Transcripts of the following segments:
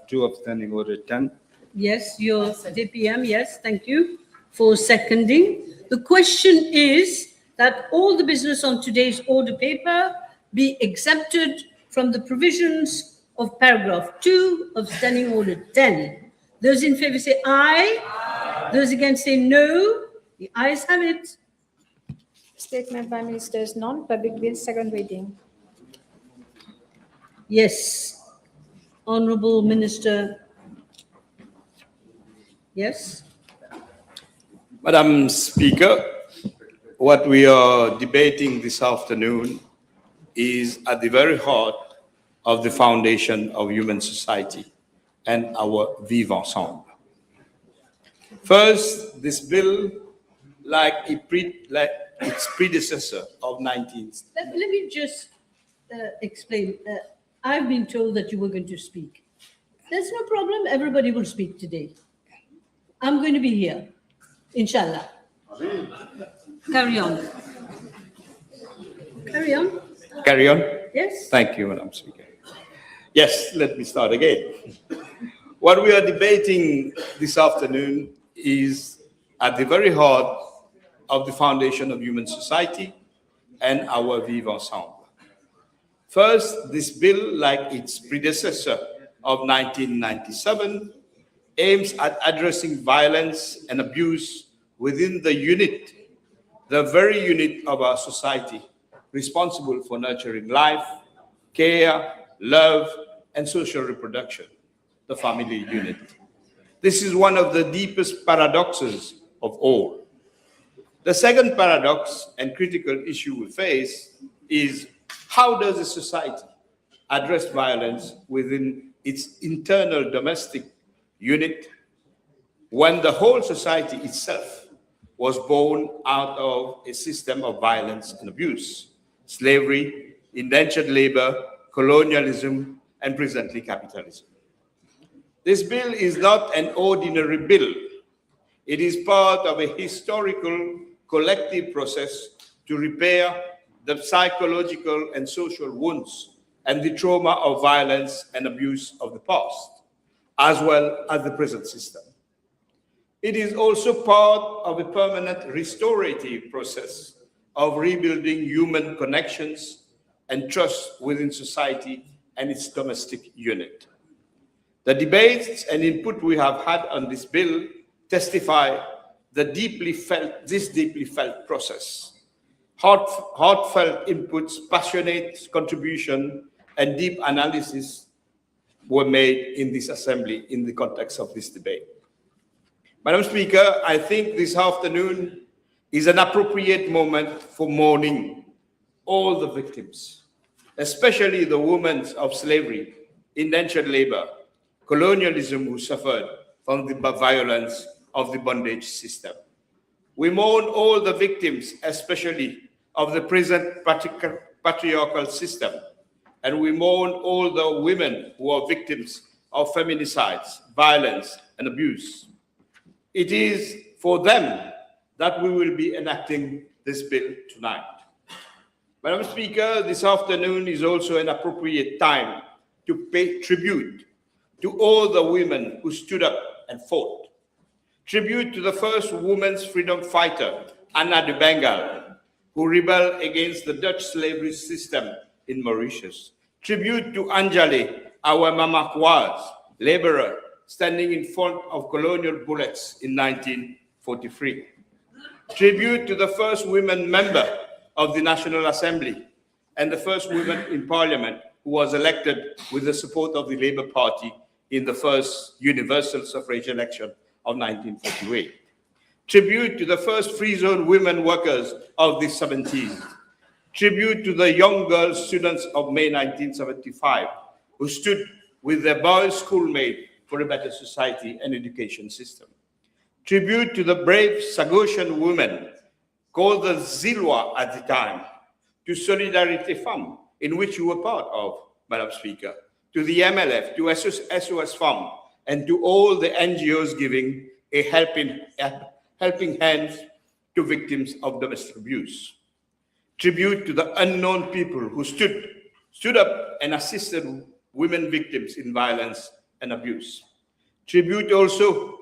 2 of Standing Order 10. Yes, your DPM, yes, thank you for seconding. The question is that all the business on today's order paper be exempted from the provisions of paragraph 2 of Standing Order 10. Those in favor say aye. Aye. Those against say no. The ayes have it. Statement by Ministers, non-public bill, second reading. Yes. Honorable Minister. Yes. Madam Speaker, what we are debating this afternoon is at the very heart of the foundation of human society and our vivre ensemble. First, this bill, like its predecessor of 19th. Let me just explain. I've been told that you were going to speak. There's no problem. Everybody will speak today. I'm going to be here, inshallah. Carry on. Carry on. Carry on? Yes. Thank you, Madam Speaker. Yes, let me start again. What we are debating this afternoon is at the very heart of the foundation of human society and our vivre ensemble. First, this bill, like its predecessor of 1997, aims at addressing violence and abuse within the unit, the very unit of our society, responsible for nurturing life, care, love, and social reproduction, the family unit. This is one of the deepest paradoxes of all. The second paradox and critical issue we face is how does a society address violence within its internal domestic unit when the whole society itself was born out of a system of violence and abuse, slavery, indentured labor, colonialism, and presently capitalism. This bill is not an ordinary bill. It is part of a historical collective process to repair the psychological and social wounds and the trauma of violence and abuse of the past, as well as the present system. It is also part of a permanent restorative process of rebuilding human connections and trust within society and its domestic unit. The debates and input we have had on this bill testify this deeply felt process. Heartfelt inputs, passionate contribution, and deep analysis were made in this assembly in the context of this debate. Madam Speaker, I think this afternoon is an appropriate moment for mourning all the victims, especially the women of slavery, indentured labor, colonialism who suffered from the violence of the bondage system. We mourn all the victims, especially of the present patriarchal system, and we mourn all the women who are victims of feminicides, violence, and abuse. It is for them that we will be enacting this bill tonight. Madam Speaker, this afternoon is also an appropriate time to pay tribute to all the women who stood up and fought. Tribute to the first woman's freedom fighter, Anna de Bengal, who rebelled against the Dutch slavery system in Mauritius. Tribute to Anjali, our Mama Kwaz, laborer, standing in front of colonial bullets in 1943. Tribute to the first women member of the National Assembly and the first woman in Parliament who was elected with the support of the Labour Party in the first universal suffrage election of 1948. Tribute to the first free zone women workers of the 70s. Tribute to the young girl students of May 1975 who stood with their boys' schoolmate for a better society and education system. Tribute to the brave Sagosian women called the Zilwa at the time, to Solidarité Femmes, in which you were part of, Madam Speaker, to the MLF, to SOS Femmes, and to all the NGOs giving a helping hand to victims of domestic abuse. Tribute to the unknown people who stood up and assisted women victims in violence and abuse. Tribute also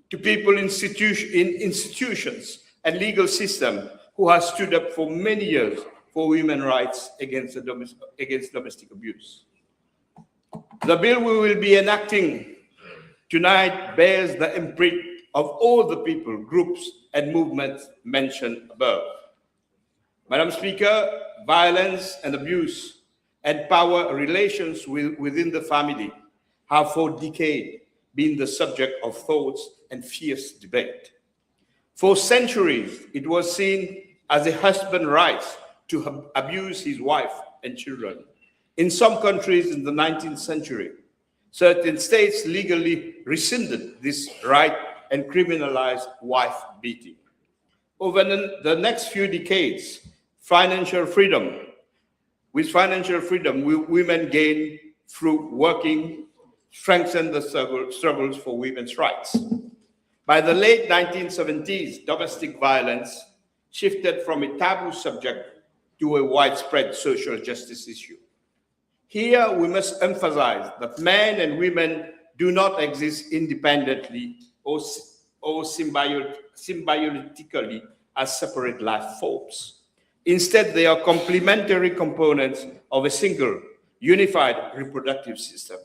to people in institutions and legal system who have stood up for many years for women's rights against domestic abuse. The bill we will be enacting tonight bears the imprint of all the people, groups, and movements mentioned above. Madam Speaker, violence and abuse and power relations within the family have for decades been the subject of thoughts and fierce debate. For centuries, it was seen as a husband's right to abuse his wife and children. In some countries in the 19th century, certain states legally rescinded this right and criminalized wife beating. Over the next few decades, with financial freedom, women gain through working, strengthen the struggles for women's rights. By the late 1970s, domestic violence shifted from a taboo subject to a widespread social justice issue. Here, we must emphasize that men and women do not exist independently or symbiotically as separate life forms. Instead, they are complementary components of a single, unified reproductive system,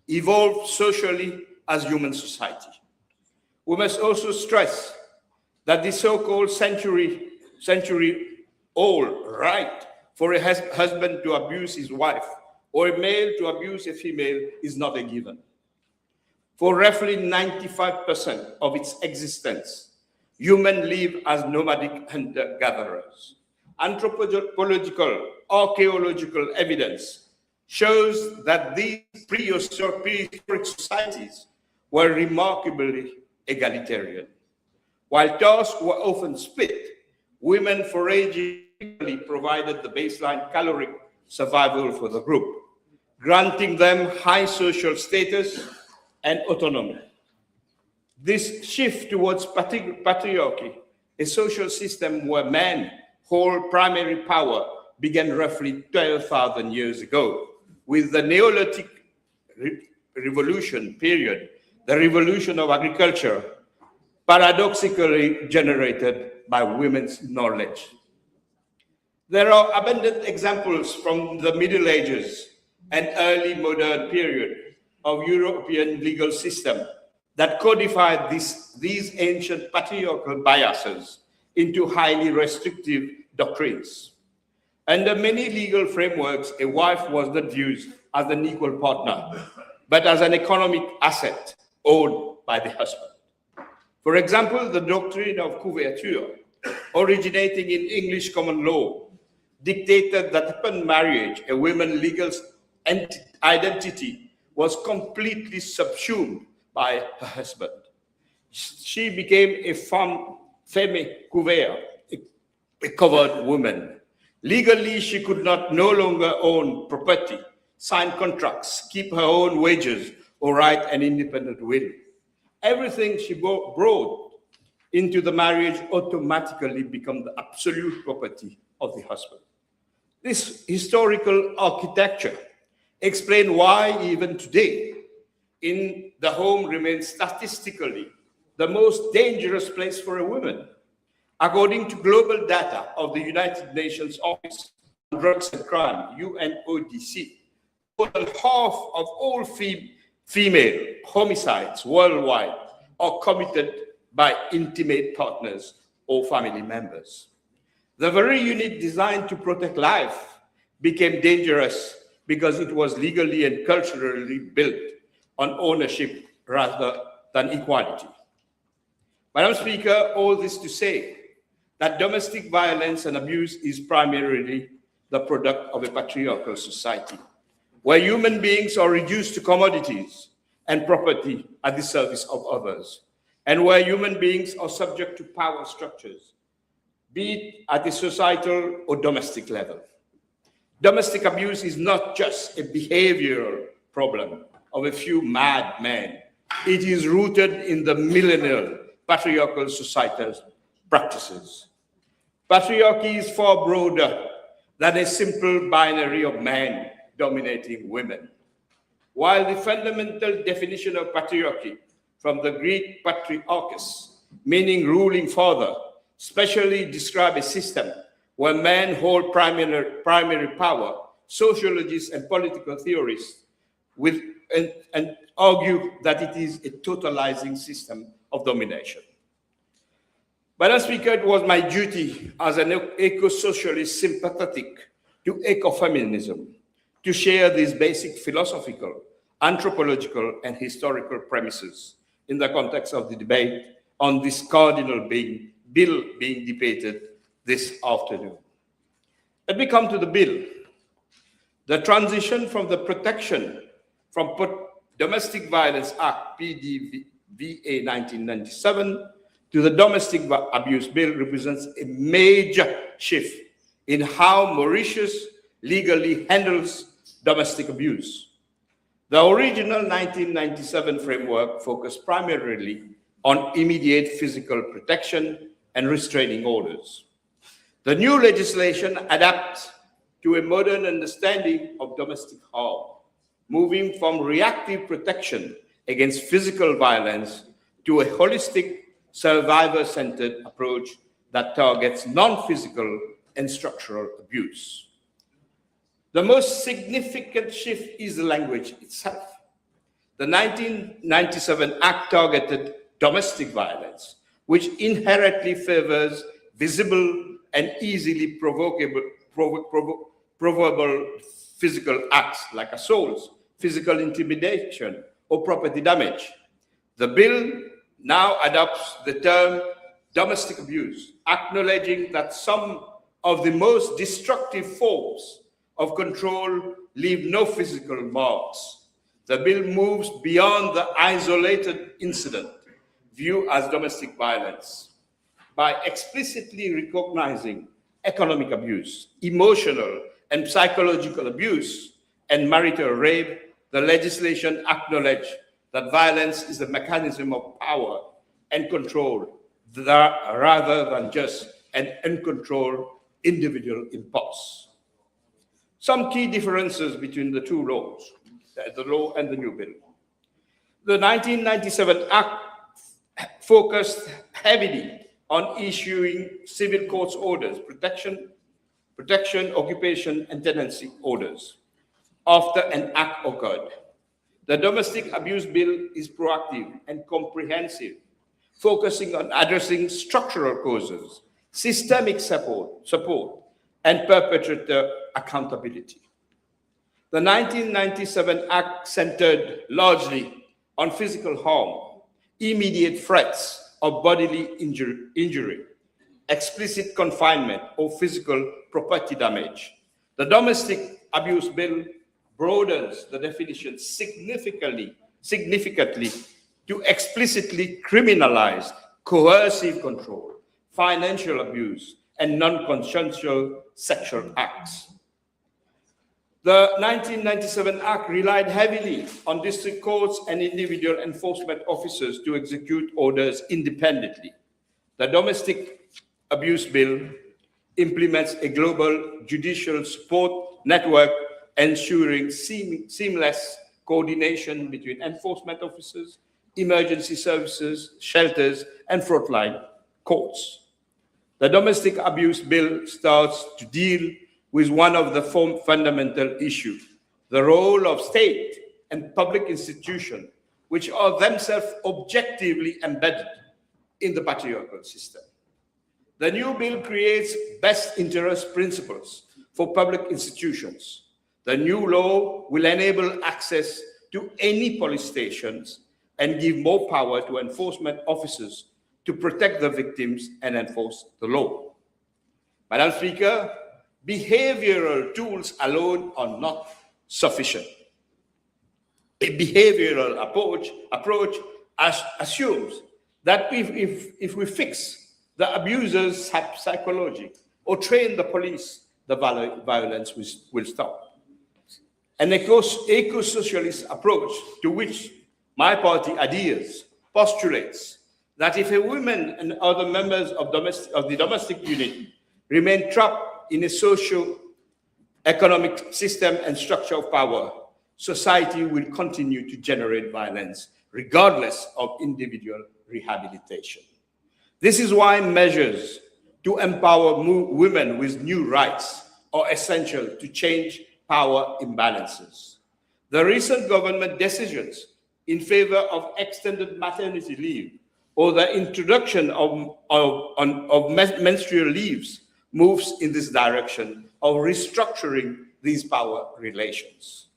evolved socially as human society. We must also stress that the so-called century-old right for a husband to abuse his wife or a male to abuse a female is not a given. For roughly 95% of its existence, humans live as nomadic hunter-gatherers. Anthropological, archaeological evidence shows that these prehistoric societies were remarkably egalitarian. While tasks were often split, women foraging provided the baseline caloric survival for the group, granting them high social status and autonomy. This shift towards patriarchy, a social system where men hold primary power, began roughly 12,000 years ago with the Neolithic Revolution period, the revolution of agriculture, paradoxically generated by women's knowledge. There are abundant examples from the Middle Ages and early modern period of European legal system that codified these ancient patriarchal biases into highly restrictive doctrines. Under many legal frameworks, a wife was not viewed as an equal partner, but as an economic asset owned by the husband. For example, the doctrine of couverture, originating in English common law, dictated that upon marriage, a woman's legal identity was completely subsumed by her husband. She became a femme couverte, a covered woman. Legally, she could no longer own property, sign contracts, keep her own wages, or write an independent will. Everything she brought into the marriage automatically became the absolute property of the husband. This historical architecture explains why even today, in the home remains statistically the most dangerous place for a woman. According to global data of the United Nations Office on Drugs and Crime, UNODC, more than half of all female homicides worldwide are committed by intimate partners or family members. The very unit designed to protect life became dangerous because it was legally and culturally built on ownership rather than equality. Madam Speaker, all this to say that domestic violence and abuse is primarily the product of a patriarchal society, where human beings are reduced to commodities and property at the service of others, and where human beings are subject to power structures, be it at the societal or domestic level. Domestic abuse is not just a behavioral problem of a few mad men. It is rooted in the millennial patriarchal societal practices. Patriarchy is far broader than a simple binary of men dominating women. while the fundamental definition of patriarchy from the Greek patriarchos, meaning ruling father, specially describe a system where men hold primary power, sociologists and political theorists and argue that it is a totalizing system of domination. Madam Speaker, it was my duty as an eco-socialist sympathetic to ecofeminism to share these basic philosophical, anthropological, and historical premises in the context of the debate on this cardinal bill being debated this afternoon. Let me come to the bill. The transition from the Domestic Violence Act, PDVA 1997, to the Domestic Abuse Bill represents a major shift in how Mauritius legally handles domestic abuse. The original 1997 framework focused primarily on immediate physical protection and restraining orders. The new legislation adapts to a modern understanding of domestic harm, moving from reactive protection against physical violence to a holistic, survivor-centered approach that targets non-physical and structural abuse. The most significant shift is the language itself. The 1997 Act targeted domestic violence, which inherently favors visible and easily provocable physical acts like assaults, physical intimidation, or property damage. The bill now adopts the term domestic abuse, acknowledging that some of the most destructive forms of control leave no physical marks. The bill moves beyond the isolated incident viewed as domestic violence by explicitly recognizing economic abuse, emotional and psychological abuse, and marital rape. The legislation acknowledges that violence is a mechanism of power and control rather than just an uncontrolled individual impulse. Some key differences between the two laws, the law and the new bill. The 1997 Act focused heavily on issuing civil court orders, protection, occupation, and tenancy orders after an act occurred. The domestic abuse bill is proactive and comprehensive, focusing on addressing structural causes, systemic support, and perpetrator accountability. The 1997 Act centered largely on physical harm, immediate threats of bodily injury, explicit confinement, or physical property damage. The domestic abuse bill broadens the definition significantly to explicitly criminalize coercive control, financial abuse, and non-consensual sexual acts. The 1997 Act relied heavily on district courts and individual enforcement officers to execute orders independently. The Domestic Abuse Bill implements a global judicial support network ensuring seamless coordination between enforcement officers, emergency services, shelters, and frontline courts. The Domestic Abuse Bill starts to deal with one of the fundamental issues, the role of state and public institutions, which are themselves objectively embedded in the patriarchal system. The new bill creates best interest principles for public institutions. The new law will enable access to any police stations and give more power to enforcement officers to protect the victims and enforce the law. Madam Speaker, behavioral tools alone are not sufficient. A behavioral approach assumes that if we fix the abusers' psychology or train the police, the violence will stop. An eco-socialist approach to which my party adheres postulates that if a woman and other members of the domestic unit remain trapped in a socio-economic system and structure of power, society will continue to generate violence regardless of individual rehabilitation. This is why measures to empower women with new rights are essential to change power imbalances. The recent government decisions in favor of extended maternity leave or the introduction of menstrual leaves moves in this direction of restructuring these power relations.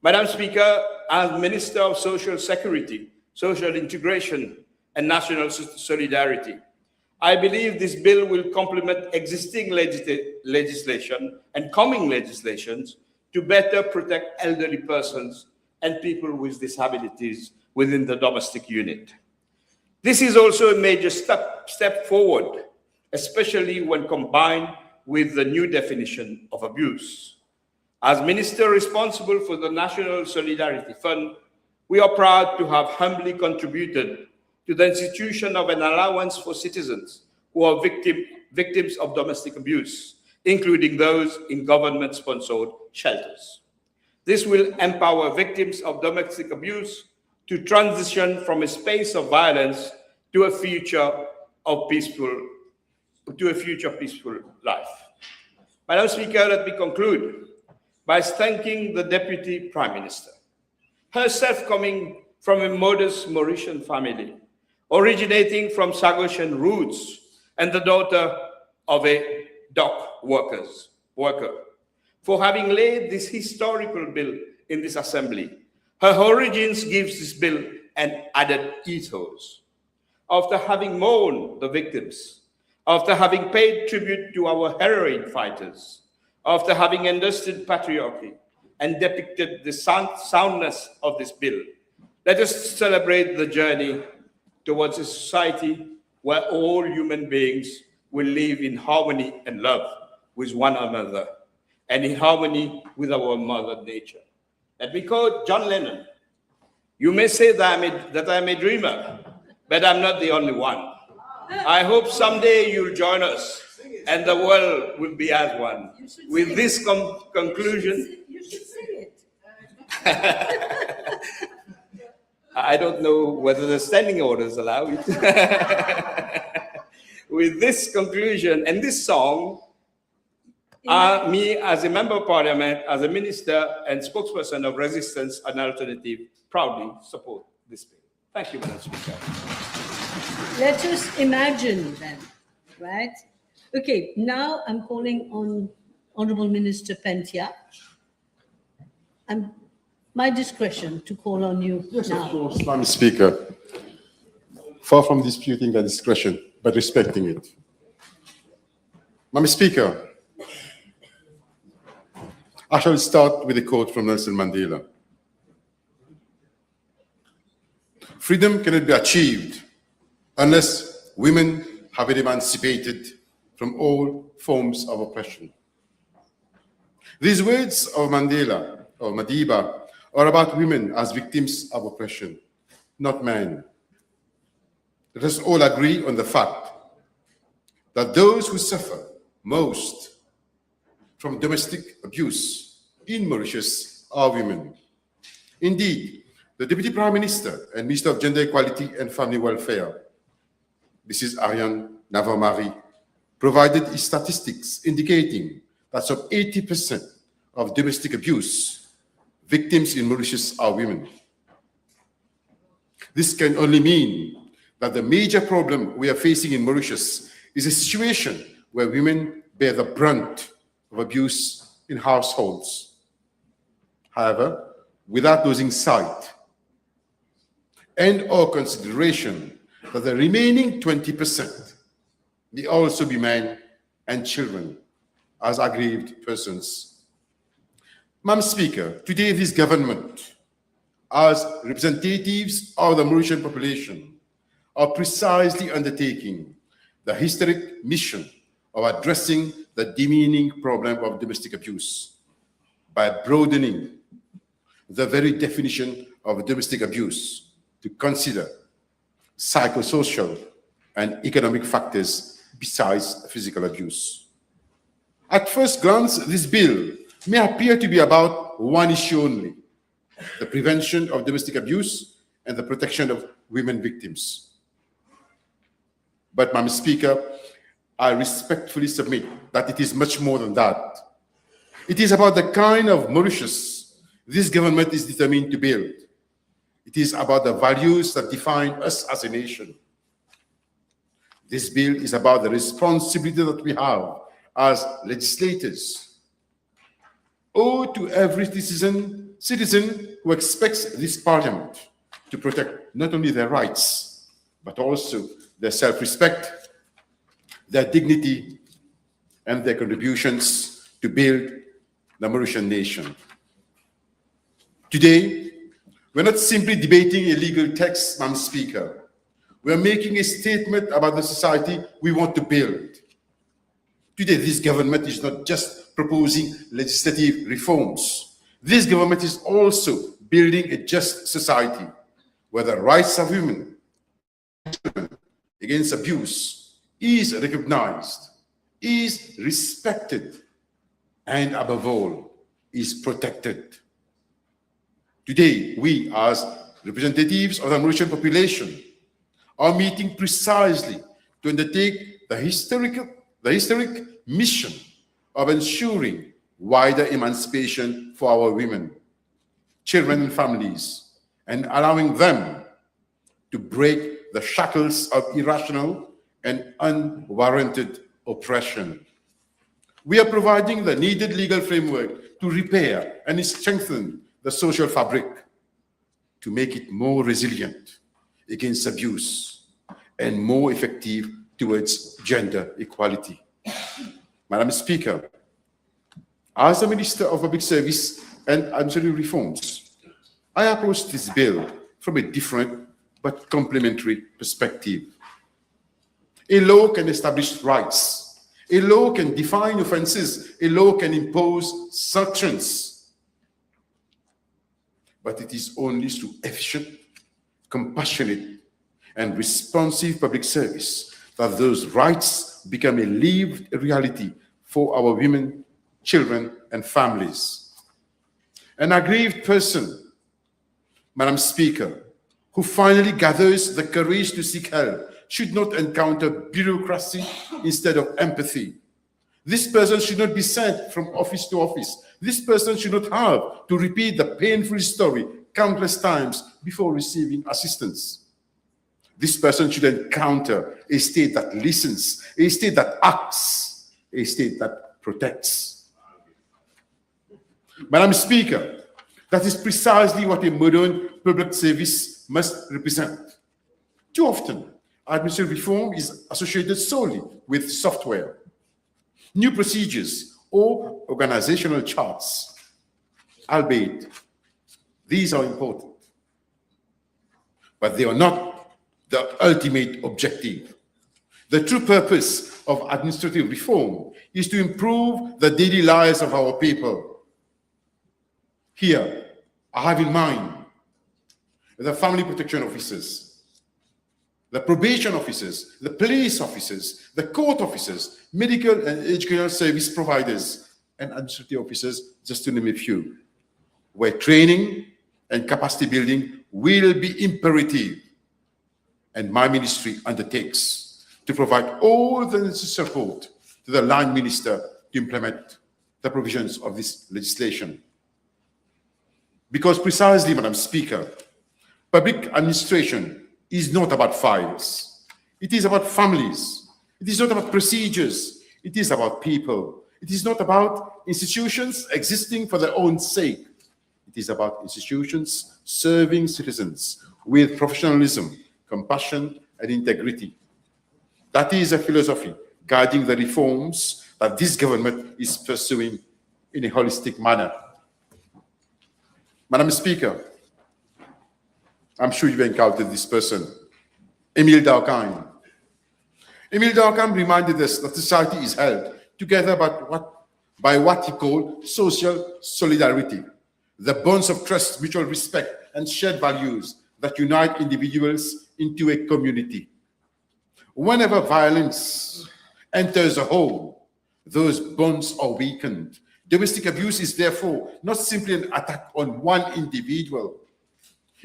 Madam Speaker, as Minister of Social Security, Social Integration, and National Solidarity, I believe this bill will complement existing legislation and coming legislations to better protect elderly persons and people with disabilities within the domestic unit. This is also a major step forward, especially when combined with the new definition of abuse. As Minister responsible for the National Solidarity Fund, we are proud to have humbly contributed to the institution of an allowance for citizens who are victims of domestic abuse, including those in government-sponsored shelters. This will empower victims of domestic abuse to transition from a space of violence to a future peaceful life. Madam Speaker, let me conclude by thanking the Deputy Prime Minister, herself coming from a modest Mauritian family, originating from Sagosian roots, and the daughter of a dock worker, for having laid this historical bill in this assembly. Her origins gives this bill an added ethos. After having mourned the victims, after having paid tribute to our heroine fighters, after having endorsed patriarchy and depicted the soundness of this bill, let us celebrate the journey towards a society where all human beings will live in harmony and love with one another and in harmony with our mother nature. Let me quote John Lennon. You may say that I'm a dreamer, but I'm not the only one. I hope someday you'll join us and the world will be as one. With this conclusion, You should sing it. I don't know whether the standing orders allow it. With this conclusion and this song, me as a member of parliament, as a minister and spokesperson of Resistance and Alternative, proudly support this bill. Thank you, Madam Speaker. Let us imagine then, right? Okay, now I'm calling on Honorable Minister Pentia. My discretion to call on you Yes, now. of course, Madam Speaker. Far from disputing the discretion, but respecting it. Madam Speaker, I shall start with a quote from Nelson Mandela. Freedom cannot be achieved unless women have been emancipated from all forms of oppression. These words of Mandela or Madiba are about women as victims of oppression, not men. Let us all agree on the fact that those who suffer most from domestic abuse in Mauritius are women. Indeed, the Deputy Prime Minister and Minister of Gender Equality and Family Welfare, Mrs. Ariane Navarre, provided statistics indicating that some 80% of domestic abuse victims in Mauritius are women. This can only mean that the major problem we are facing in Mauritius is a situation where women bear the brunt of abuse in households. However, without losing sight and/or consideration that the remaining 20% may also be men and children as aggrieved persons. Madam Speaker, today this government, as representatives of the Mauritian population, are precisely undertaking the historic mission of addressing the demeaning problem of domestic abuse by broadening the very definition of domestic abuse to consider psychosocial and economic factors besides physical abuse. At first glance, this bill may appear to be about one issue only, the prevention of domestic abuse, and the protection of women victims. But, Madam Speaker, I respectfully submit that it is much more than that. It is about the kind of Mauritius this government is determined to build. It is about the values that define us as a nation. This bill is about the responsibility that we have as legislators. Oh, to every citizen who expects this parliament to protect not only their rights, but also their self-respect, their dignity, and their contributions to build the Mauritian nation. Today, we're not simply debating a legal text, Madam Speaker. We're making a statement about the society we want to build. Today, this government is not just proposing legislative reforms. This government is also building a just society where the rights of women against abuse is recognized, is respected, and above all, is protected. Today, we as representatives of the Mauritian population are meeting precisely to undertake the historic mission of ensuring wider emancipation for our women, children, and families, and allowing them to break the shackles of irrational and unwarranted oppression. We are providing the needed legal framework to repair and strengthen the social fabric, to make it more resilient against abuse and more effective towards gender equality. Madam Speaker, as the Minister of Public Service and Administrative Reforms, I approach this bill from a different but complementary perspective. A law can establish rights. A law can define offenses. A law can impose sanctions. But it is only through efficient, compassionate, and responsive public service that those rights become a lived reality for our women, children, and families. An aggrieved person, Madam Speaker, who finally gathers the courage to seek help should not encounter bureaucracy instead of empathy. This person should not be sent from office to office. This person should not have to repeat the painful story countless times before receiving assistance. This person should encounter a state that listens, a state that acts, a state that protects. Madam Speaker, that is precisely what a modern public service must represent. Too often, administrative reform is associated solely with software, new procedures, or organizational charts, albeit these are important, but they are not the ultimate objective. The true purpose of administrative reform is to improve the daily lives of our people. Here, I have in mind the family protection officers, the probation officers, the police officers, the court officers, medical and educational service providers, and administrative officers, just to name a few, where training and capacity building will be imperative, and my ministry undertakes to provide all the necessary support to the line minister to implement the provisions of this legislation. Because precisely, Madam Speaker, public administration is not about files. It is about families. It is not about procedures. It is about people. It is not about institutions existing for their own sake. It is about institutions serving citizens with professionalism, compassion, and integrity. That is a philosophy guiding the reforms that this government is pursuing in a holistic manner. Madam Speaker, I'm sure you've encountered this person, Emile Durkheim. Emile Durkheim reminded us that society is held together by what he called social solidarity, the bonds of trust, mutual respect, and shared values that unite individuals into a community. Whenever violence enters a home, those bonds are weakened, Domestic abuse is therefore not simply an attack on one individual.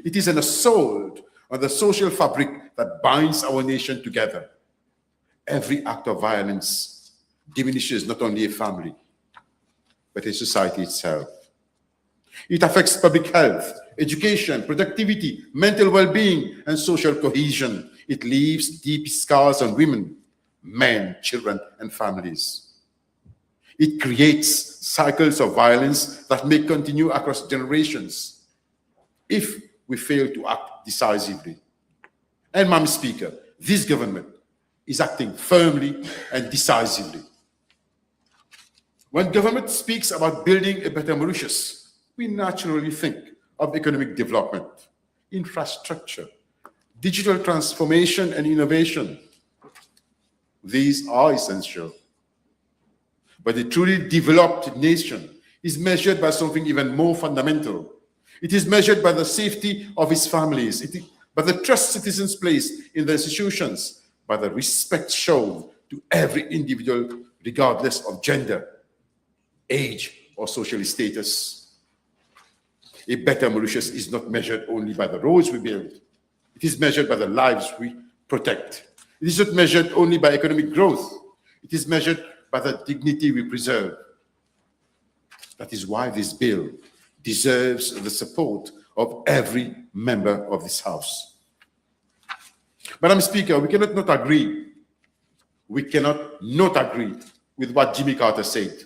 It is an assault on the social fabric that binds our nation together. Every act of violence diminishes not only a family, but a society itself. It affects public health, education, productivity, mental well-being, and social cohesion. It leaves deep scars on women, men, children, and families. It creates cycles of violence that may continue across generations if we fail to act decisively. And, Madam Speaker, this government is acting firmly and decisively. When government speaks about building a better Mauritius, we naturally think of economic development, infrastructure, digital transformation, and innovation. These are essential. But a truly developed nation is measured by something even more fundamental. It is measured by the safety of its families, by the trust citizens place in the institutions, by the respect shown to every individual regardless of gender, age, or social status. A better Mauritius is not measured only by the roads we build. It is measured by the lives we protect. It is not measured only by economic growth. It is measured by the dignity we preserve. That is why this bill deserves the support of every member of this House. Madam Speaker, we cannot not agree. We cannot not agree with what Jimmy Carter said.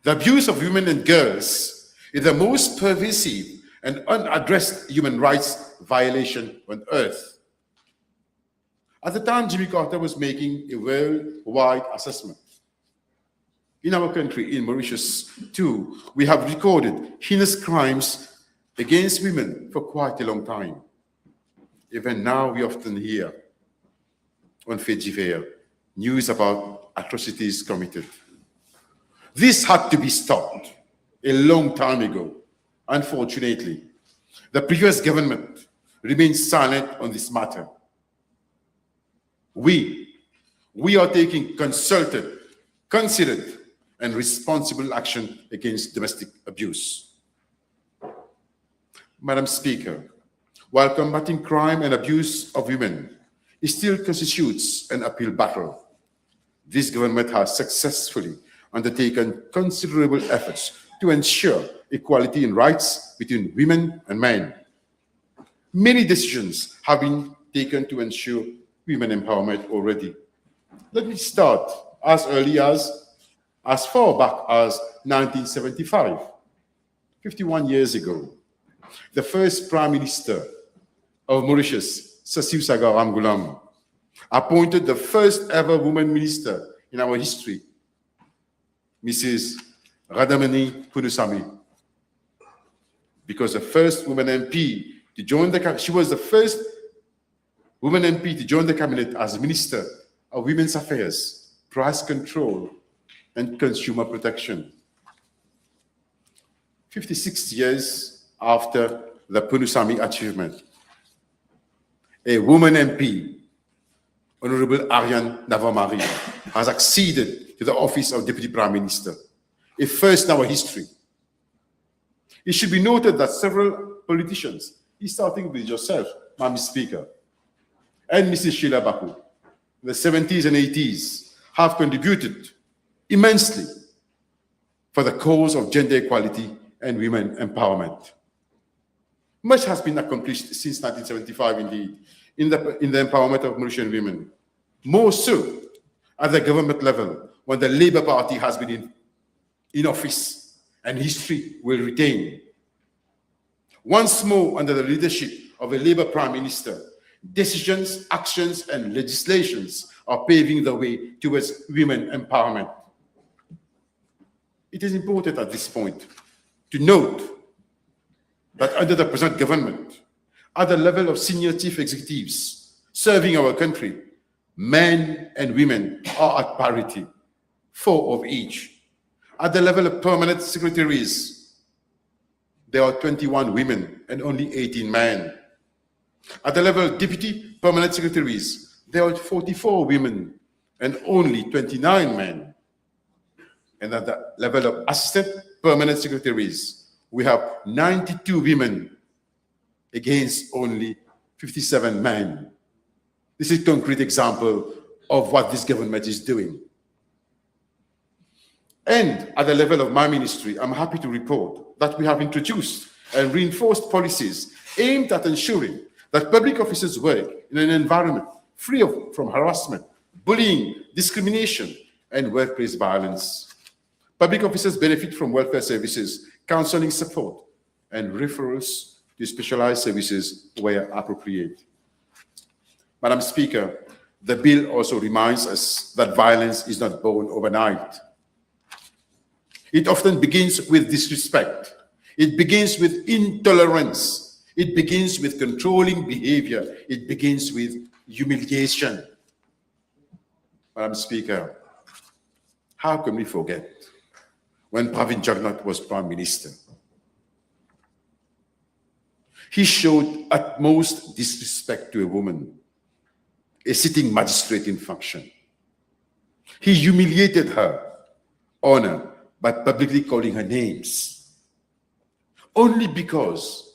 The abuse of women and girls is the most pervasive and unaddressed human rights violation on earth. At the time, Jimmy Carter was making a worldwide assessment. In our country, in Mauritius too, we have recorded heinous crimes against women for quite a long time. Even now, we often hear on Fejivea news about atrocities committed. This had to be stopped a long time ago. Unfortunately, the previous government remained silent on this matter. We are taking concerted, considered, and responsible action against domestic abuse. Madam Speaker, while combating crime and abuse of women still constitutes an uphill battle, this government has successfully undertaken considerable efforts to ensure equality in rights between women and men. Many decisions have been taken to ensure women empowerment already. Let me start as early as far back as 1975, 51 years ago. The first Prime Minister of Mauritius, Sasiu Sagar Ramgoolam, appointed the first ever woman minister in our history, Mrs. Radamani Punusamy, because the first woman MP to join she was the first woman MP to join the cabinet as Minister of Women's Affairs, Price Control, and Consumer Protection. 56 years after the Punusamy achievement, a woman MP, Honorable Ariane Navamari, has acceded to the office of Deputy Prime Minister, a first in our history. It should be noted that several politicians, starting with yourself, Madam Speaker, and Mrs. Sheila Baku, in the 70s and 80s, have contributed immensely for the cause of gender equality and women empowerment. Much has been accomplished since 1975, indeed, in the empowerment of Mauritian women. More so at the government level, when the Labour Party has been in office, and history will retain. Once more, under the leadership of a Labour Prime Minister, decisions, actions, and legislations are paving the way towards women empowerment. It is important at this point to note that under the present government, at the level of senior chief executives serving our country, men and women are at parity, 4 of each. At the level of permanent secretaries, there are 21 women and only 18 men. At the level of deputy permanent secretaries, there are 44 women and only 29 men. And at the level of assistant permanent secretaries, we have 92 women against only 57 men. This is a concrete example of what this government is doing. And at the level of my ministry, I'm happy to report that we have introduced and reinforced policies aimed at ensuring that public officers work in an environment free from harassment, bullying, discrimination, and workplace violence. Public officers benefit from welfare services, counseling support, and referrals to specialized services where appropriate. Madam Speaker, the bill also reminds us that violence is not born overnight. It often begins with disrespect. It begins with intolerance. It begins with controlling behavior. It begins with humiliation. Madam Speaker, how can we forget when Pravin Jagannath was Prime Minister? He showed utmost disrespect to a woman, a sitting magistrate in function. He humiliated her honor by publicly calling her names, only because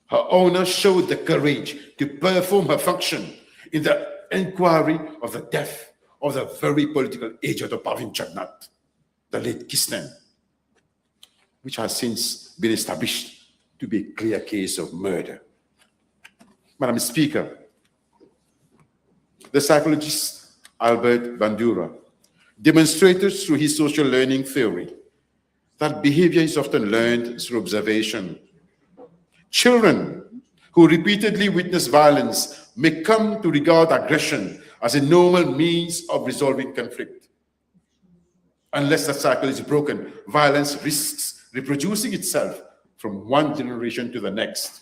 her honor showed the courage to perform her function in the inquiry of the death of the very political agent of Pravin Jagannath, the late Kisnen, which has since been established to be a clear case of murder. Madam Speaker, the psychologist Albert Bandura demonstrated through his social learning theory that behavior is often learned through observation. Children who repeatedly witness violence may come to regard aggression as a normal means of resolving conflict. Unless the cycle is broken, violence risks reproducing itself from one generation to the next.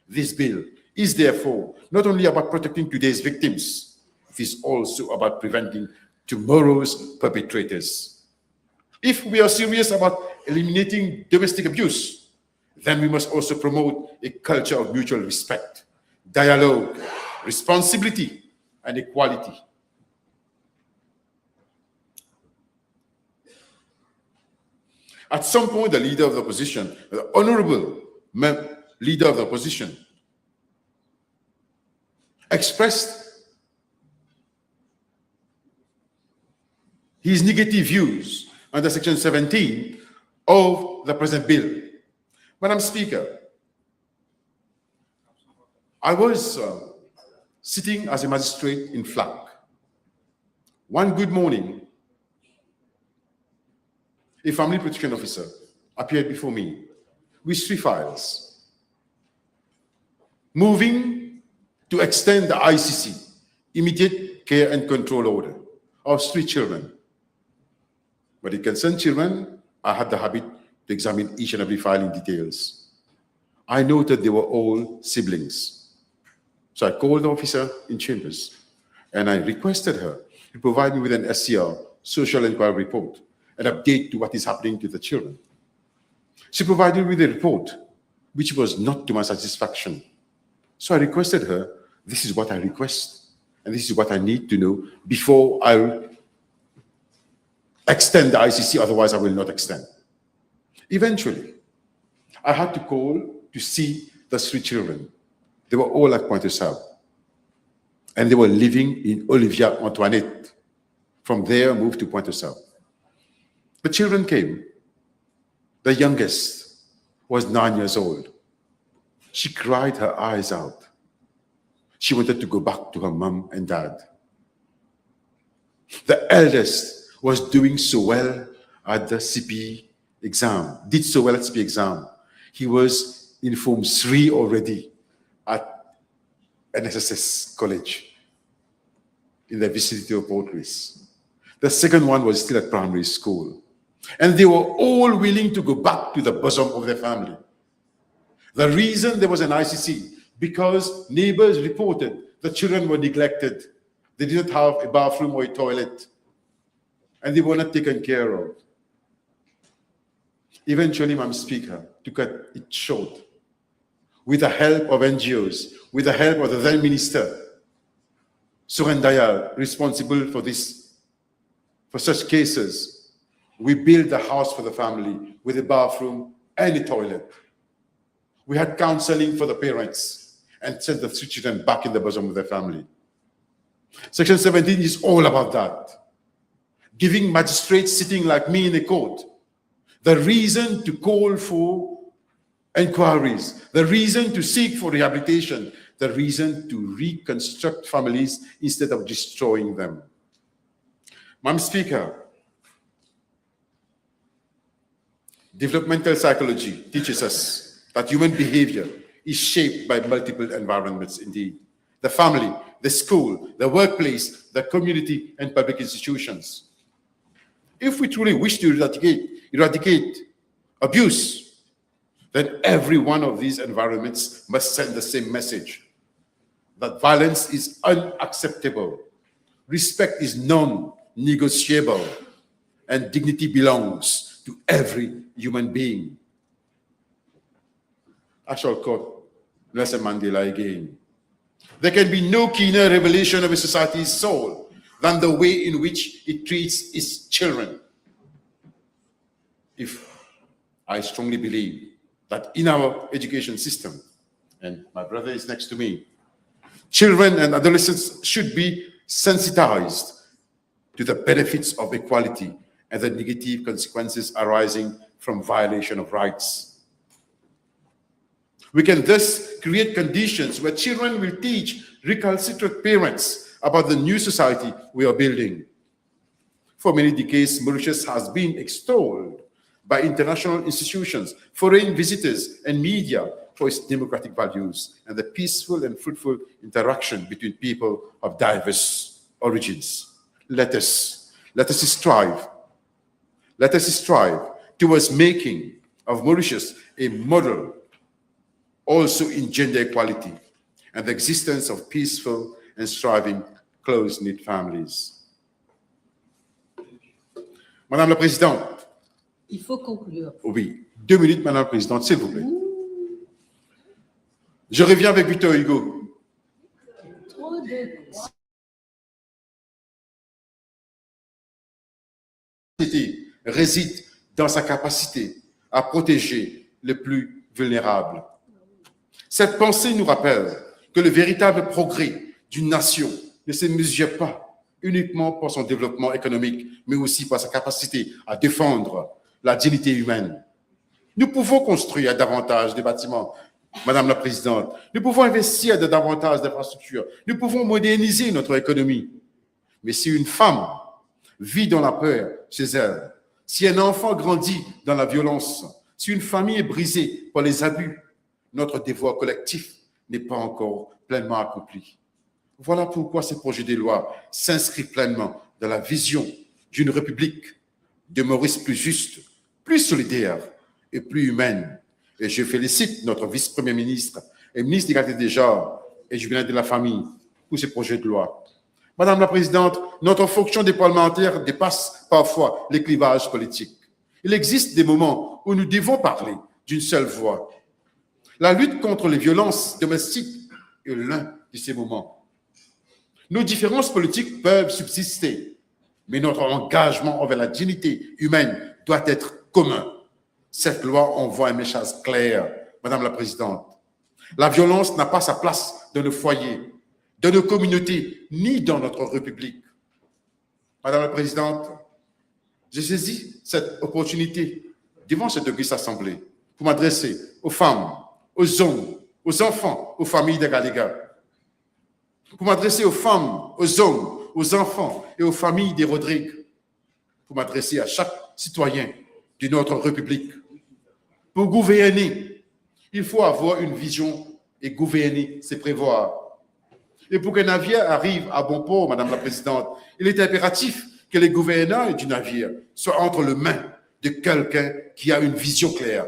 This bill is therefore not only about protecting today's victims, it is also about preventing tomorrow's perpetrators. If we are serious about eliminating domestic abuse, then we must also promote a culture of mutual respect, dialogue, responsibility, and equality. At some point, the leader of the opposition, the honorable leader of the opposition, expressed his negative views under Section 17 of the present bill. Madam Speaker, I was sitting as a magistrate in Flak. One good morning, a family protection officer appeared before me with 3 files, moving to extend the ICC, immediate care and control order, of 3 children. But it concerned children, I had the habit to examine each and every file in details. I noted they were all siblings. So I called the officer in chambers and I requested her to provide me with an SCR, social inquiry report, an update to what is happening to the children. She provided me with a report, which was not to my satisfaction. So I requested her, this is what I request, and this is what I need to know before I extend the ICC, otherwise I will not extend. Eventually, I had to call to see the 3 children. They were all at Pointe-aux-Sables, and they were living in Olivia Antoinette. From there, moved to Pointe-aux-Sables. The children came. The youngest was 9 years old. She cried her eyes out. She wanted to go back to her mom and dad. The eldest was doing so well at the CP exam, did so well at CP exam. He was in Form 3 already at NSSS College in the vicinity of Port Louis. The second one was still at primary school. And they were all willing to go back to the bosom of their family. The reason there was an ICC, because neighbors reported the children were neglected. They didn't have a bathroom or a toilet. And they were not taken care of. Eventually, Madam Speaker, to cut it short, with the help of NGOs, with the help of the then Minister, Suren Dayal, responsible for this For such cases, we build a house for the family with a bathroom and a toilet. We had counseling for the parents and sent the children back in the bosom of their family. Section 17 is all about that. Giving magistrates sitting like me in a court the reason to call for inquiries, the reason to seek for rehabilitation, the reason to reconstruct families instead of destroying them. Madam Speaker, developmental psychology teaches us that human behavior is shaped by multiple environments indeed. The family, the school, the workplace, the community, and public institutions. If we truly wish to eradicate abuse, then every one of these environments must send the same message, that violence is unacceptable, respect is non-negotiable, and dignity belongs to every human being. I shall quote Nelson Mandela again. There can be no keener revelation of a society's soul than the way in which it treats its children. I strongly believe that in our education system, and my brother is next to me, children and adolescents should be sensitized to the benefits of equality and the negative consequences arising from violation of rights. We can thus create conditions where children will teach recalcitrant parents about the new society we are building. For many decades, Mauritius has been extolled by international institutions, foreign visitors, and media for its democratic values and the peaceful and fruitful interaction between people of diverse origins. Let us strive towards making of Mauritius a model also in gender equality and the existence of peaceful and striving close-knit families. Madame la Présidente. Il faut conclure. Oui, 2 minutes, Madame la Présidente, s'il vous plaît. Je reviens avec Victor Hugo. Trop de... Réside dans sa capacité à protéger les plus vulnérables. Cette pensée nous rappelle que le véritable progrès d'une nation ne se mesure pas uniquement par son développement économique, mais aussi par sa capacité à défendre la dignité humaine. Nous pouvons construire davantage de bâtiments, Madame la Présidente. Nous pouvons investir de davantage d'infrastructures. Nous pouvons moderniser notre économie. Mais si une femme vit dans la peur chez elle, si un enfant grandit dans la violence, si une famille est brisée par les abus, notre devoir collectif n'est pas encore pleinement accompli. Voilà pourquoi ce projet de loi s'inscrit pleinement dans la vision d'une république de Maurice plus juste, plus solidaire et plus humaine. Et je félicite notre vice-premier ministre et ministre de l'égalité des genres et du bien-être de la famille pour ce projet de loi. Madame la Présidente, notre fonction de parlementaire dépasse parfois les clivages politiques. Il existe des moments où nous devons parler d'une seule voix. La lutte contre les violences domestiques est l'un de ces moments. Nos différences politiques peuvent subsister, mais notre engagement envers la dignité humaine doit être commun. Cette loi envoie un message clair, Madame la Présidente. La violence n'a pas sa place dans nos foyers, dans nos communautés, ni dans notre République. Madame la Présidente, j'ai saisi cette opportunité devant cette auguste assemblée pour m'adresser aux femmes, aux hommes, aux enfants, aux familles des Galégas. Pour m'adresser aux femmes, aux hommes, aux enfants et aux familles des Rodrigues. Pour m'adresser à chaque citoyen de notre République. Pour gouverner, il faut avoir une vision et gouverner, c'est prévoir. Et pour qu'un navire arrive à bon port, Madame la Présidente, il est impératif que les gouvernants du navire soient entre les mains de quelqu'un qui a une vision claire,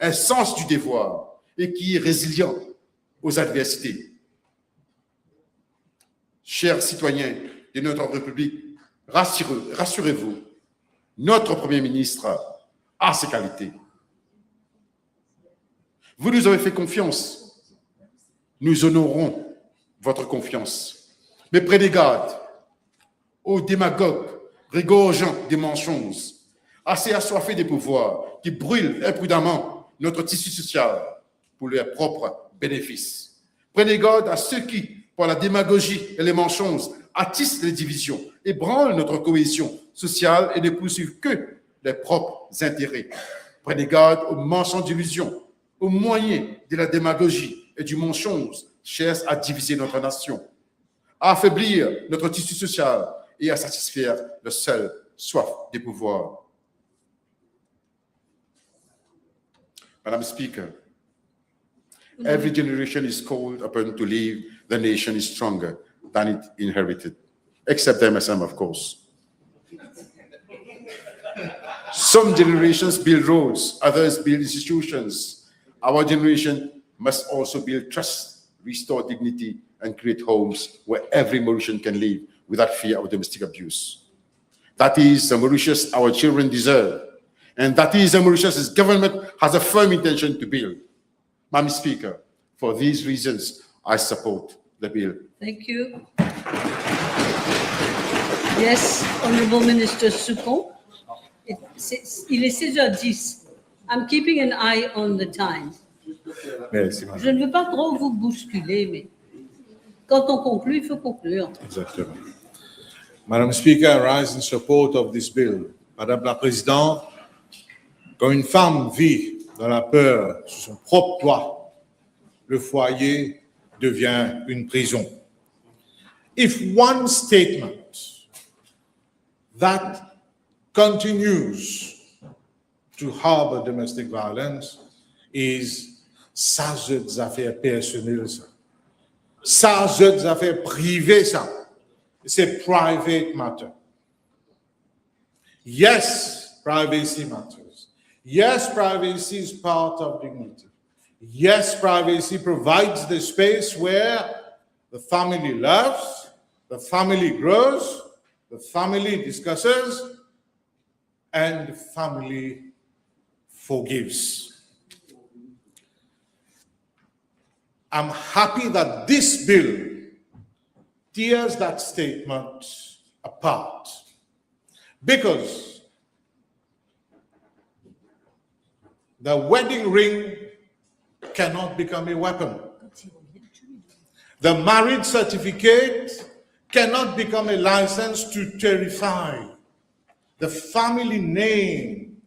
un sens du devoir et qui est résilient aux adversités. Chers citoyens de notre République, rassurez-vous, notre Premier ministre a ses qualités. Vous nous avez fait confiance. Nous honorons votre confiance. Mais prenez garde aux démagogues régorgeant des mensonges, assez assoiffés des pouvoirs, qui brûlent imprudemment notre tissu social pour leurs propres bénéfices. Prenez garde à ceux qui, par la démagogie et les mensonges, attissent les divisions, ébranlent notre cohésion sociale et ne poursuivent que leurs propres intérêts. Prenez garde aux mensonges d'illusion, aux moyens de la démagogie et du mensonge cherchent à diviser notre nation, à affaiblir notre tissu social et à satisfaire le seul soif des pouvoirs. Madam Speaker, every generation is called upon to leave the nation is stronger than it inherited, except MSM, of course. Some generations build roads, others build institutions. Our generation must also build trust, restore dignity, and create homes where every Mauritian can live without fear of domestic abuse. That is the Mauritius our children deserve, and that is the Mauritius' government has a firm intention to build. Madam Speaker, for these reasons, I support the bill. Thank you. Yes, Honorable Minister Sukon. Il est 16h10. I'm keeping an eye on the time. Merci, Je ne veux pas trop vous bousculer, mais quand on conclut, il faut conclure. Exactement. Madam Speaker, I rise in support of this bill. Madame la Présidente, quand une femme vit dans la peur sur son propre toit, le foyer devient une prison. If one statement that continues to harbor domestic violence is ça, des affaires personnelles, ça, des affaires privées, ça. C'est private matter. Yes, privacy matters. Yes, privacy is part of dignity. Yes, privacy provides the space where the family loves, the family grows, the family discusses, and the family forgives. I'm happy that this bill tears that statement apart, because the wedding ring cannot become a weapon. The marriage certificate cannot become a license to terrify. The family name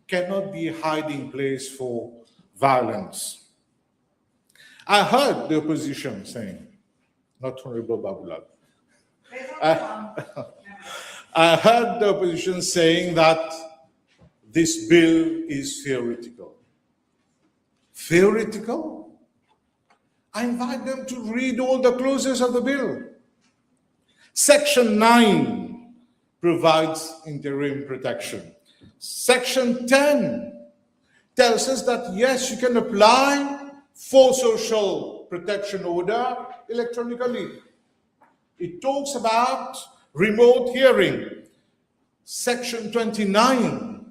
cannot be a hiding place for violence. I heard the opposition saying, not Honorable Babulal, I heard the opposition saying that this bill is theoretical. Theoretical? I invite them to read all the clauses of the bill. Section 9 provides interim protection. Section 10 tells us that, yes, you can apply for social protection order electronically. It talks about remote hearing. Section 29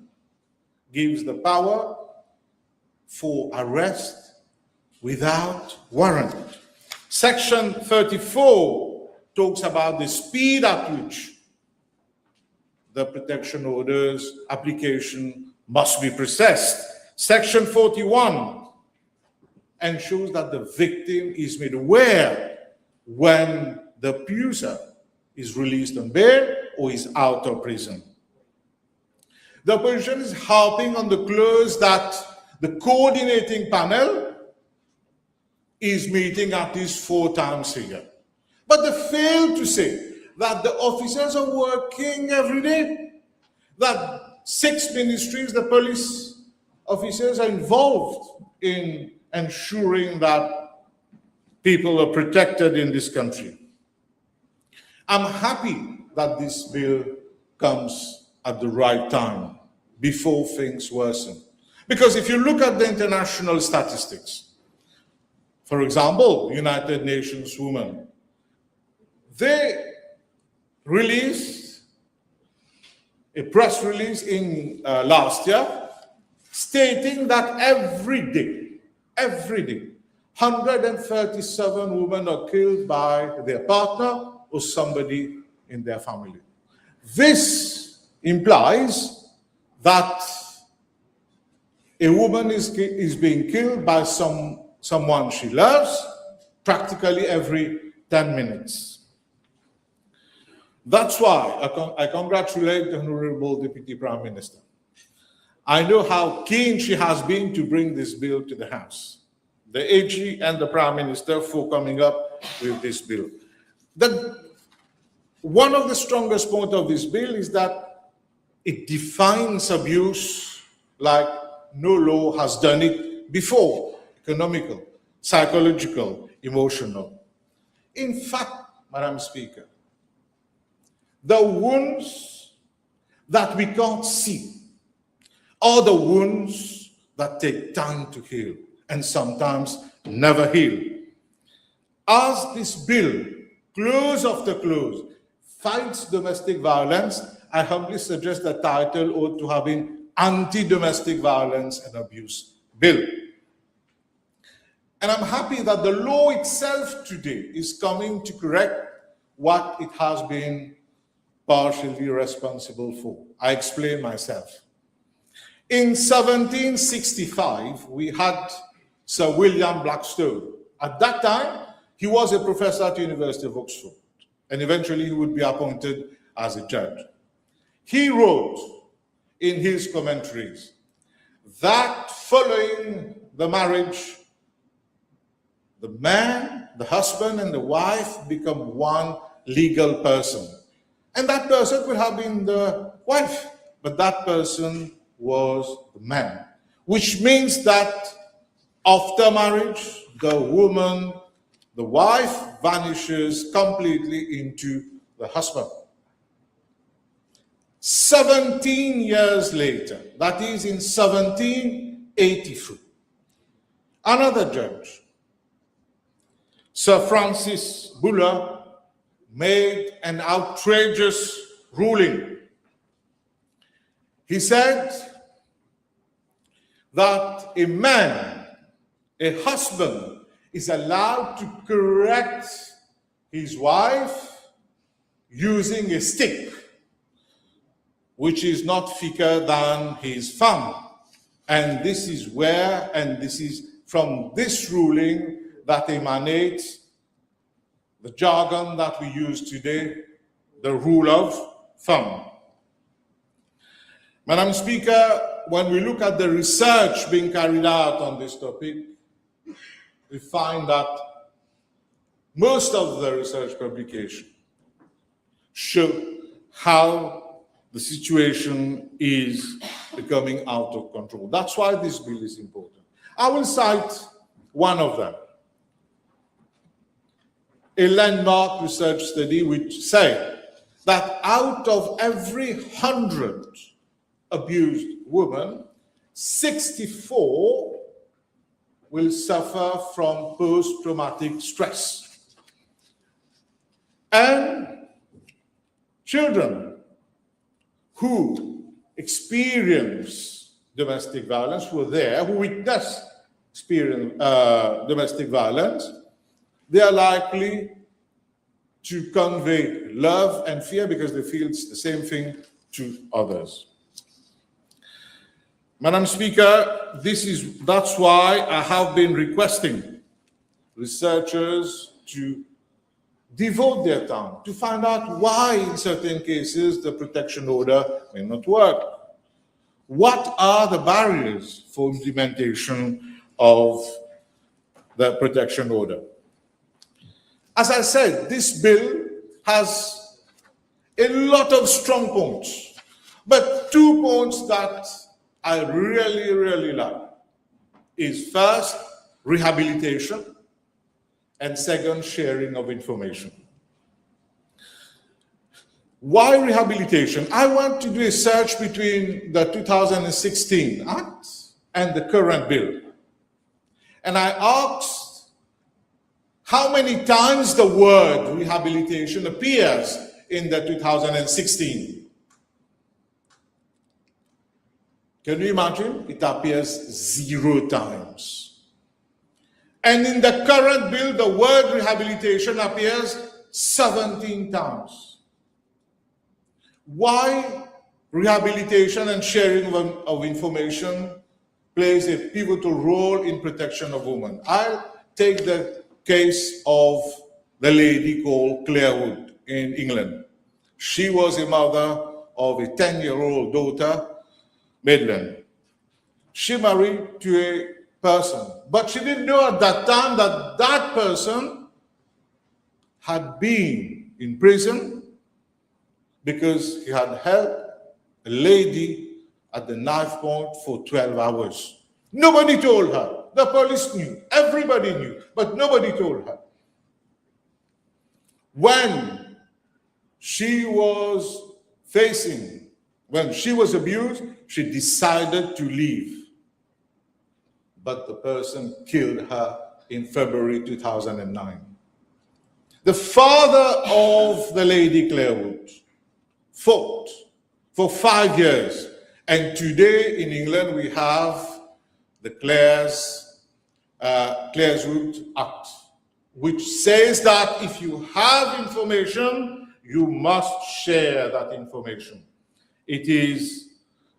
gives the power for arrest without warrant. Section 34 talks about the speed at which the protection order's application must be processed. Section 41 ensures that the victim is made aware when the abuser is released on bail or is out of prison. The opposition is harping on the clause that the coordinating panel is meeting at least 4 times a year. But they fail to say that the officers are working every day, that 6 ministries, the police officers are involved in ensuring that people are protected in this country. I'm happy that this bill comes at the right time, before things worsen. Because if you look at the international statistics, for example, United Nations Women, they released a press release in last year stating that every day, 137 women are killed by their partner or somebody in their family. This implies that a woman is being killed by someone she loves practically every 10 minutes. That's why I congratulate the Honorable Deputy Prime Minister. I know how keen she has been to bring this bill to the House. The AG and the Prime Minister for coming up with this bill. One of the strongest points of this bill is that it defines abuse like no law has done it before: economical, psychological, emotional. In fact, Madam Speaker, the wounds that we can't see are the wounds that take time to heal and sometimes never heal. As this bill, close after close, fights domestic violence, I humbly suggest the title ought to have been Anti-Domestic Violence and Abuse Bill. And I'm happy that the law itself today is coming to correct what it has been partially responsible for. I explain myself. In 1765, we had Sir William Blackstone. At that time, he was a professor at the University of Oxford, and eventually he would be appointed as a judge. He wrote in his commentaries that following the marriage, the man, the husband, and the wife become one legal person. And that person could have been the wife, but that person was the man. Which means that after marriage, the woman, the wife, vanishes completely into the husband. 17 years later, that is in 1783, another judge, Sir Francis Buller, made an outrageous ruling. He said that a man, a husband, is allowed to correct his wife using a stick, which is not thicker than his thumb. And this is where, and this is from this ruling that emanates the jargon that we use today, the rule of thumb. Madam Speaker, when we look at the research being carried out on this topic, we find that most of the research publications show how the situation is becoming out of control. That's why this bill is important. I will cite one of them. A landmark research study which said that out of every 100 abused women, 64 will suffer from post-traumatic stress. And children who experience domestic violence, who are there, who witness domestic violence, they are likely to convey love and fear because they feel it's the same thing to others. Madam Speaker, that's why I have been requesting researchers to devote their time to find out why in certain cases the protection order may not work. What are the barriers for implementation of the protection order? As I said, this bill has a lot of strong points, but 2 points that I really, really like is first, rehabilitation, and second, sharing of information. Why rehabilitation? I want to do a search between the 2016 Act and the current bill. And I asked how many times the word rehabilitation appears in the 2016. Can you imagine? It appears 0 times. And in the current bill, the word rehabilitation appears 17 times. why rehabilitation and sharing of information plays a pivotal role in protection of women. I'll take the case of the lady called Claire Wood in England. She was a mother of a 10-year-old daughter, Madeline. She married to a person, but she didn't know at that time that that person had been in prison because he had held a lady at the knife point for 12 hours. Nobody told her. The police knew. Everybody knew, but nobody told her. When she was abused, she decided to leave. But the person killed her in February 2009. The father of the lady Clarewood fought for 5 years. And today in England, we have the Clareswood Act, which says that if you have information, you must share that information. It is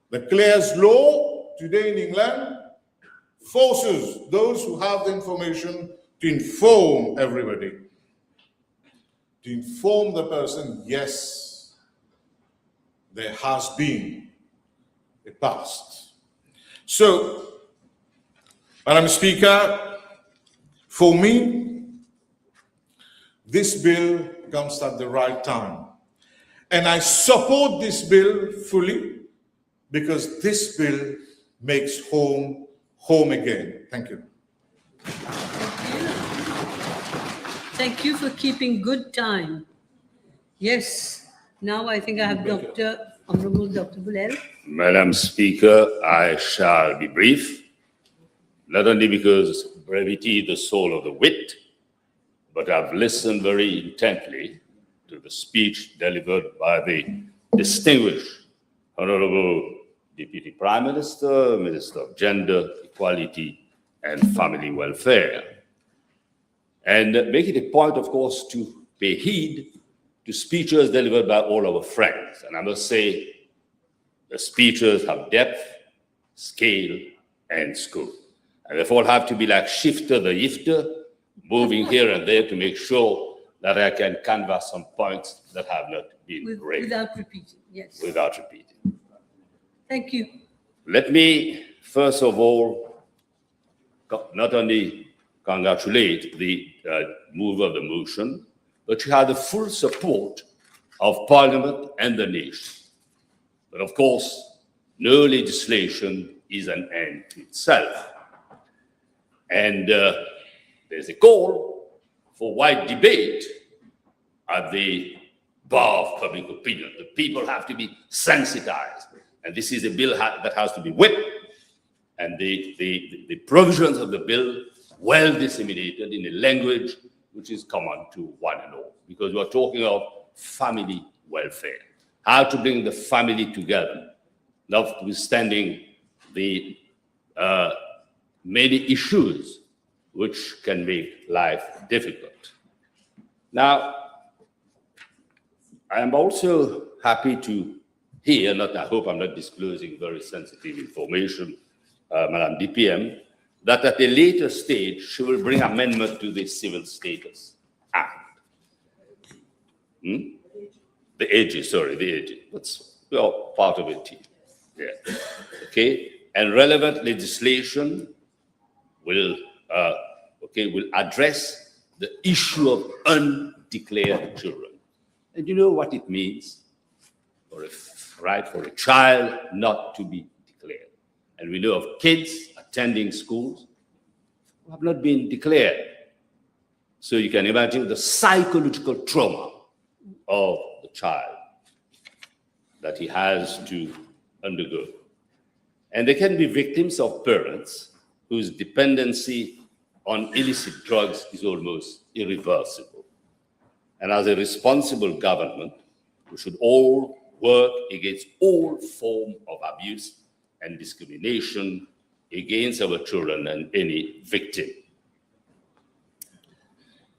the Clares law today in England forces those who have the information to inform everybody, to inform the person, yes, there has been a past. So, Madam Speaker, for me, this bill comes at the right time. And I support this bill fully because this bill makes home again. Thank you. Thank you for keeping good time. Yes, now I think I have Honorable Dr. Bulel. Madam Speaker, I shall be brief, not only because brevity is the soul of the wit, but I've listened very intently to the speech delivered by the distinguished Honorable Deputy Prime Minister, Minister of Gender, Equality and Family Welfare. And make it a point, of course, to pay heed to speeches delivered by all our friends. And I must say, the speeches have depth, scale, and scope. And therefore have to be like Shifter the Yifter, moving here and there to make sure that I can canvass some points that have not been raised. Without repeating, yes. Without repeating. Thank you. Let me, first of all, not only congratulate the mover of the motion, but she had the full support of Parliament and the nation. But of course, no legislation is an end to itself. And there's a call for wide debate at the bar of public opinion. The people have to be sensitized. And this is a bill that has to be whipped. And the provisions of the bill well disseminated in a language which is common to one and all. Because we're talking of family welfare. How to bring the family together, notwithstanding the many issues which can make life difficult. Now, I am also happy to hear, I hope I'm not disclosing very sensitive information, Madam DPM, that at a later stage, she will bring amendment to the Civil Status Act. The AG, sorry, the AG. That's part of it. Yeah. Okay. And relevant legislation will address the issue of undeclared children. And you know what it means for a child not to be declared. And we know of kids attending schools who have not been declared. So you can imagine the psychological trauma of the child that he has to undergo. And they can be victims of parents whose dependency on illicit drugs is almost irreversible. And as a responsible government, we should all work against all forms of abuse and discrimination against our children and any victim.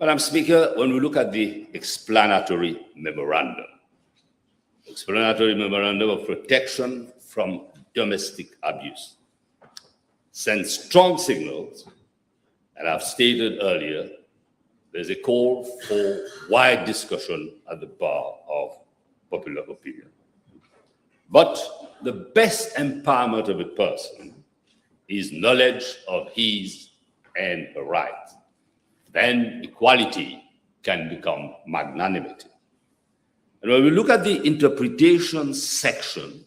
Madam Speaker, when we look at the explanatory memorandum, explanatory memorandum of protection from domestic abuse sends strong signals, and I've stated earlier, there's a call for wide discussion at the bar of popular opinion. But the best empowerment of a person is knowledge of his and her rights. Then equality can become magnanimity. And when we look at the interpretation section,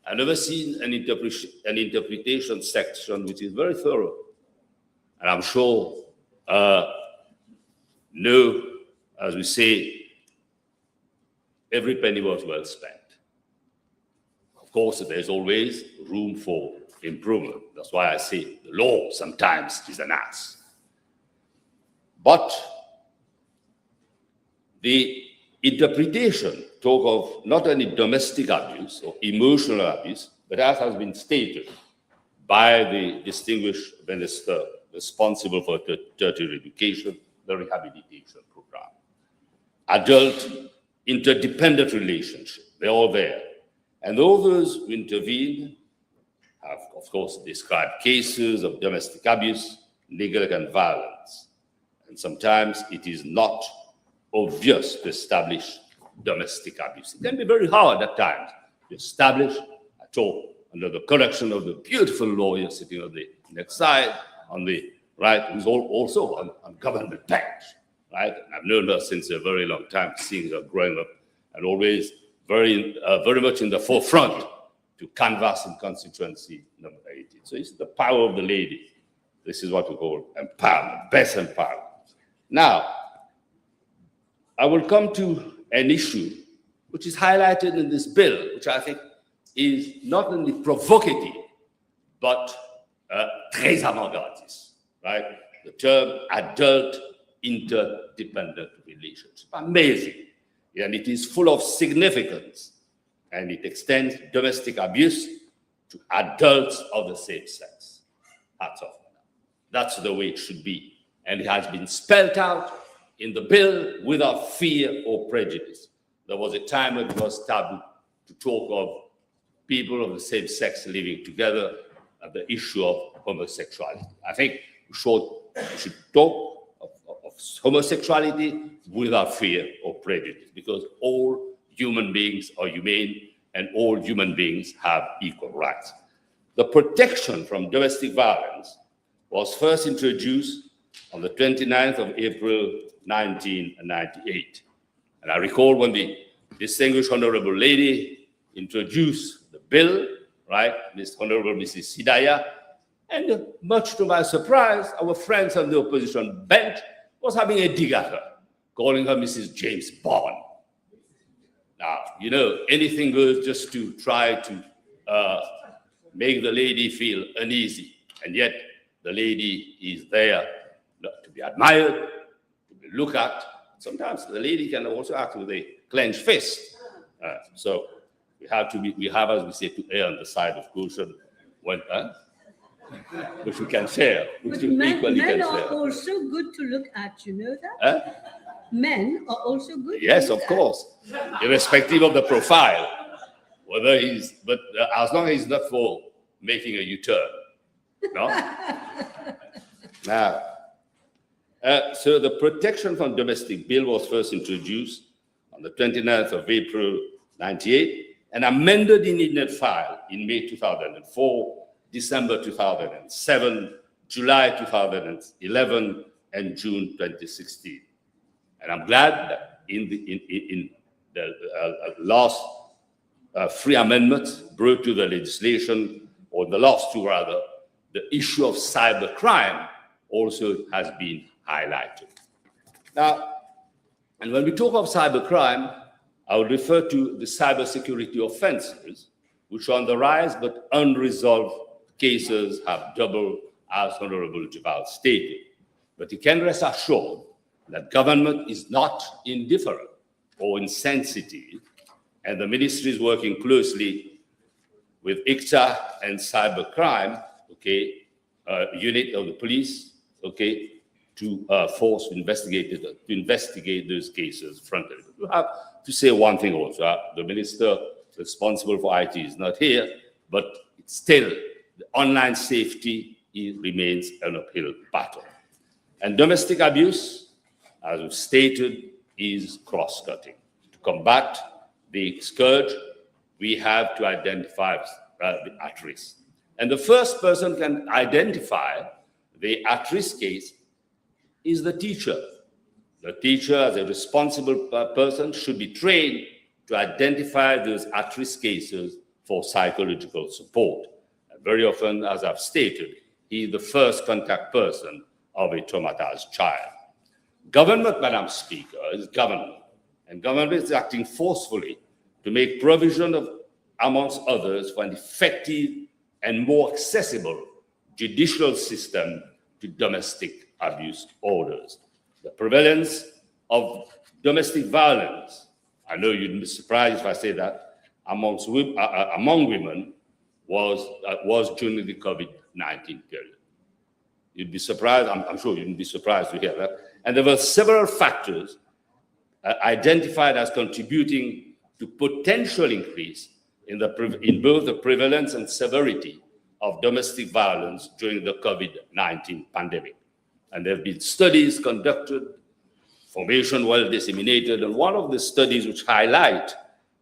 I've never seen an interpretation section which is very thorough. And I'm sure, as we say, every penny was well spent. Of course, there's always room for improvement. That's why I say the law sometimes is an ass. But the interpretation talk of not only domestic abuse or emotional abuse, but as has been stated by the distinguished minister responsible for tertiary education, the rehabilitation program. Adult interdependent relationship, they're all there. And all those who intervene have, of course, described cases of domestic abuse, neglect, and violence. And sometimes it is not obvious to establish domestic abuse. It can be very hard at times to establish at all, under the correction of the beautiful lawyer sitting on the next side, on the right, who's also on government bench, right? And I've known her since a very long time, seeing her growing up, and always very much in the forefront to canvass in constituency number 18. So it's the power of the lady. This is what we call empowerment, best empowerment. Now, I will come to an issue which is highlighted in this bill, which I think is not only provocative, but très avant-gardiste, right? The term adult interdependent relationship. Amazing. And it is full of significance. And it extends domestic abuse to adults of the same sex. Hats off. That's the way it should be. And it has been spelled out in the bill without fear or prejudice. There was a time when it was taboo to talk of people of the same sex living together at the issue of homosexuality. I think we should talk of homosexuality without fear or prejudice, because all human beings are humane and all human beings have equal rights. The protection from domestic violence was first introduced on the 29th of April, 1998. And I recall when the distinguished honorable lady introduced the bill, right, Honorable Mrs. Sidaya, and much to my surprise, our friends on the opposition bench was having a dig at her, calling her Mrs. James Bond. Now, you know, anything goes just to try to make the lady feel uneasy. And yet the lady is there to be admired, to be looked at. Sometimes the lady can also act with a clenched fist. So we have, as we say, to err on the side of caution, which we can share, which But we men equally can are share. also good to look at, you know that? Men are also good to Yes, look of at. course, irrespective of the profile, but as long as he's not for making a U-turn, no? Now, so the protection from domestic bill was first introduced on the 29th of April, 98, and amended in Indian file in May 2004, December 2007, July 2011, and June 2016. And I'm glad that in the last three amendments brought to the legislation, or the last two rather, the issue of cybercrime also has been highlighted. Now, and when we talk of cybercrime, I would refer to the cybersecurity offenses, which are on the rise, but unresolved cases have doubled, as Honorable Jabal stated. But you can rest assured that government is not indifferent or insensitive, and the ministry is working closely with ICTA and cybercrime, unit of the police, to force to investigate those cases frontally. You have to say one thing also. The minister responsible for IT is not here, but still, the online safety remains an uphill battle. And domestic abuse, as we've stated, is cross-cutting. To combat the scourge, we have to identify the at-risk. And the first person can identify the at-risk case is the teacher. The teacher, as a responsible person, should be trained to identify those at-risk cases for psychological support. And very often, as I've stated, he is the first contact person of a traumatized child. Government, Madam Speaker, is government. And government is acting forcefully to make provision of, amongst others, for an effective and more accessible judicial system to domestic abuse orders. The prevalence of domestic violence, I know you'd be surprised if I say that, among women was during the COVID-19 period. You'd be surprised, I'm sure you'd be surprised to hear that. And there were several factors identified as contributing to potential increase in both the prevalence and severity of domestic violence during the COVID-19 pandemic. And there have been studies conducted, information well disseminated, and one of the studies which highlight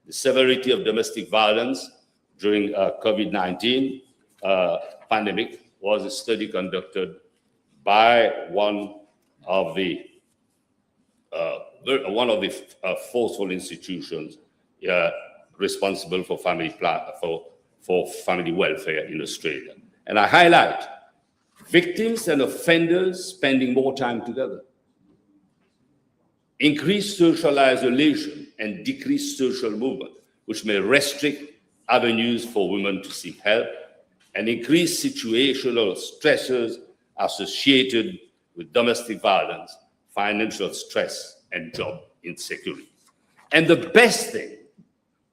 the severity of domestic violence during COVID-19 pandemic was a study conducted by one of the forceful institutions responsible for family welfare in Australia. And I highlight victims and offenders spending more time together, increased social isolation and decreased social movement, which may restrict avenues for women to seek help, and increased situational stressors associated with domestic violence, financial stress, and job insecurity. And the best thing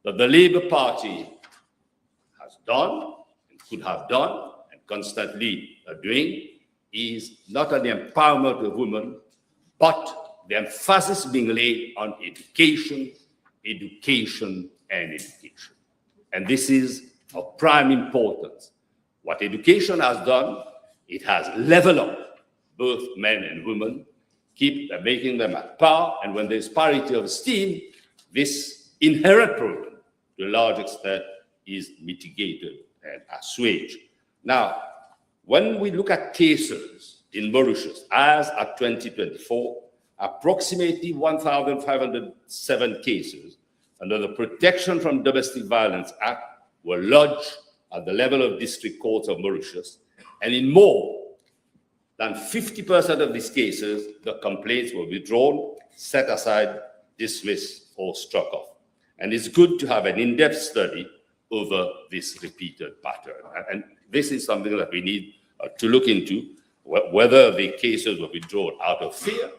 that the Labour Party has done and could have done and constantly are doing is not only empowerment of women, but the emphasis being laid on education, education, and education. And this is of prime importance. What education has done, it has leveled up both men and women, keep making them at par, and when there's parity of esteem, this inherent problem, to a large extent, is mitigated and assuaged. Now, when we look at cases in Mauritius, as at 2024, approximately 1,507 cases under the Protection from Domestic Violence Act were lodged at the level of district courts of Mauritius, and in more than 50% of these cases, the complaints were withdrawn, set aside, dismissed, or struck off. And it's good to have an in-depth study over this repeated pattern. And this is something that we need to look into, whether the cases were withdrawn out of fear,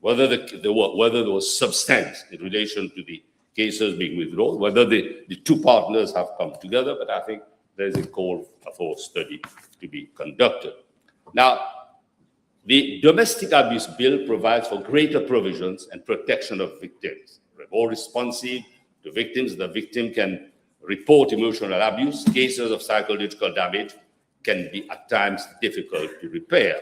whether there was substance in relation to the cases being withdrawn, whether the two partners have come together, but I think there's a call for study to be conducted. Now, the Domestic Abuse Bill provides for greater provisions and protection of victims. More responsive to victims, the victim can report emotional abuse. Cases of psychological damage can be at times difficult to repair.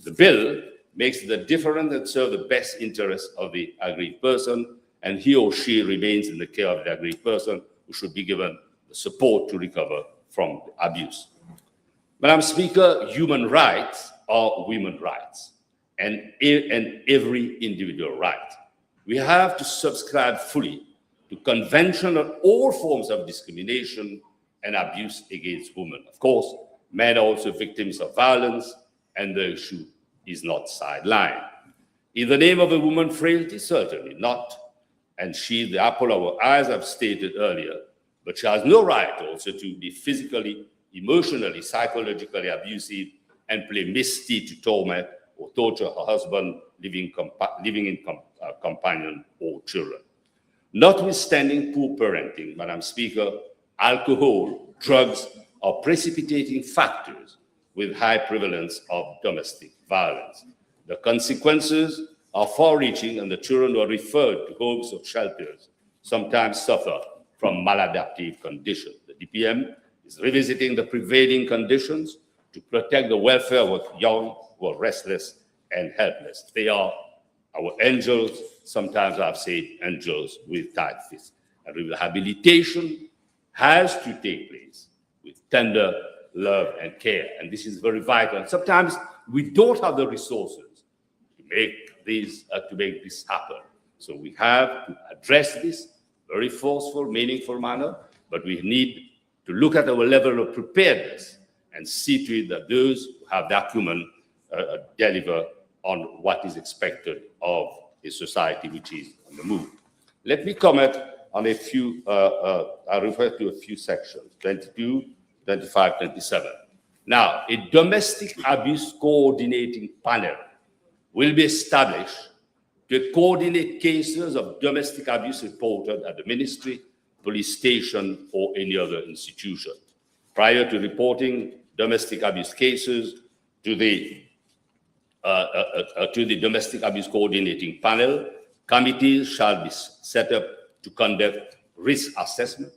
The bill makes the difference and serves the best interest of the aggrieved person, and he or she remains in the care of the aggrieved person, who should be given the support to recover from the abuse. Madam Speaker, human rights are women's rights and every individual right. We have to subscribe fully to Convention on all forms of discrimination and abuse against women. Of course, men are also victims of violence, and the issue is not sidelined. In the name of a woman frailty, certainly not. And she is the apple of our eyes, I've stated earlier, but she has no right also to be physically, emotionally, psychologically abusive and play misty to torment or torture her husband, living in companion or children. Notwithstanding poor parenting, Madam Speaker, alcohol, drugs are precipitating factors with high prevalence of domestic violence. The consequences are far-reaching, and the children who are referred to homes or shelters sometimes suffer from maladaptive conditions. The DPM is revisiting the prevailing conditions to protect the welfare of young who are restless and helpless. They are our angels, sometimes I've said angels with tight fists. And rehabilitation has to take place with tender love and care. And this is very vital. And sometimes we don't have the resources to make this happen. So we have to address this very forceful, meaningful manner, but we need to look at our level of preparedness and see to it that those who have the acumen deliver on what is expected of a society which is on the move. Let me comment on a few, I refer to a few sections, 22, 25, 27. Now, a domestic abuse coordinating panel will be established to coordinate cases of domestic abuse reported at the ministry, police station, or any other institution. Prior to reporting domestic abuse cases to the domestic abuse coordinating panel, committees shall be set up to conduct risk assessment,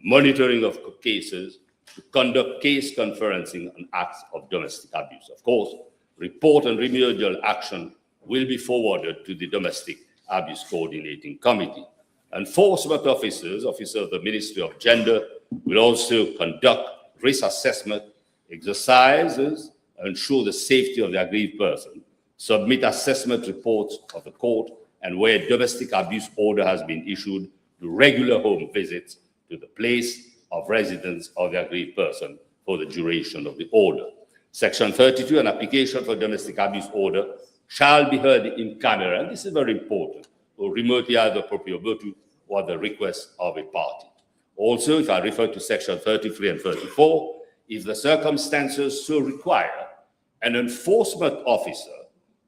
monitoring of cases, to conduct case conferencing on acts of domestic abuse. Of course, report and remedial action will be forwarded to the Domestic Abuse Coordinating Committee. Enforcement officers of the Ministry of Gender will also conduct risk assessment exercises, ensure the safety of the aggrieved person, submit assessment reports of the court, and where domestic abuse order has been issued, do regular home visits to the place of residence of the aggrieved person for the duration of the order. Section 32, an application for domestic abuse order shall be heard in camera, and this is very important, or remotely either proprio motu or at the request of a party. Also, if I refer to section 33 and 34, if the circumstances so require, an enforcement officer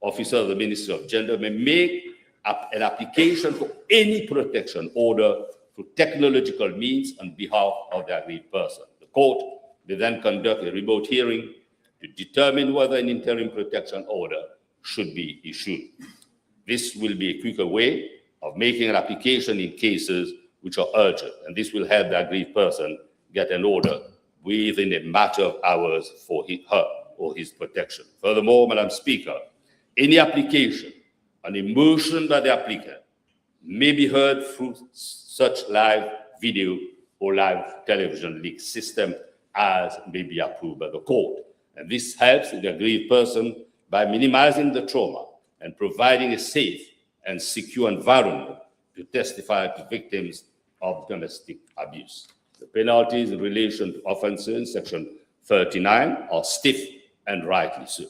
of the Ministry of Gender may make an application for any protection order through technological means on behalf of the aggrieved person. The court will then conduct a remote hearing to determine whether an interim protection order should be issued. This will be a quicker way of making an application in cases which are urgent, and this will help the aggrieved person get an order within a matter of hours for her or his protection. Furthermore, Madam Speaker, any application on a motion by the applicant may be heard through such live video or live television link system as may be approved by the court. And this helps the aggrieved person by minimizing the trauma and providing a safe and secure environment to testify to victims of domestic abuse. The penalties in relation to offences in section 39 are stiff and rightly so.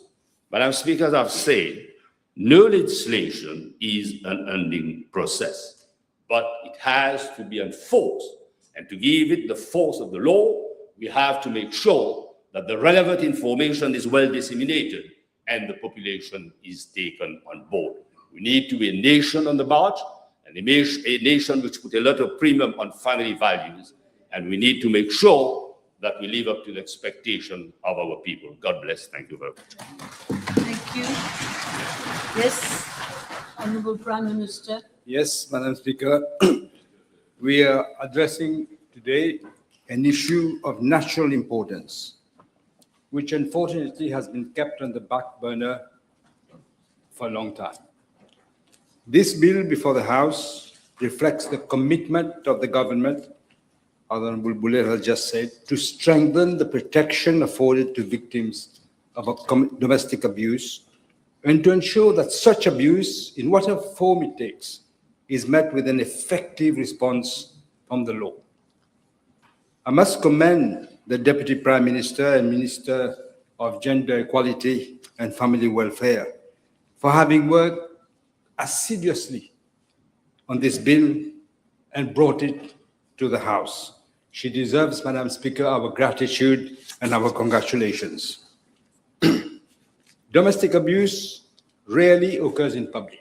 Madam Speaker, as I've said, no legislation is an ending process, but it has to be enforced. And to give it the force of the law, we have to make sure that the relevant information is well disseminated and the population is taken on board. We need to be a nation on the march, and a nation which put a lot of premium on family values, and we need to make sure that we live up to the expectation of our people. God bless. Thank you very much. Thank you. Yes, Honorable Prime Minister. Yes, Madam Speaker. We are addressing today an issue of national importance, which unfortunately has been kept on the back burner for a long time. This bill before the House reflects the commitment of the government, Honorable Boulet has just said, to strengthen the protection afforded to victims of domestic abuse and to ensure that such abuse, in whatever form it takes, is met with an effective response from the law. I must commend the Deputy Prime Minister and Minister of Gender Equality and Family Welfare for having worked assiduously on this bill and brought it to the House. She deserves, Madam Speaker, our gratitude and our congratulations. Domestic abuse rarely occurs in public.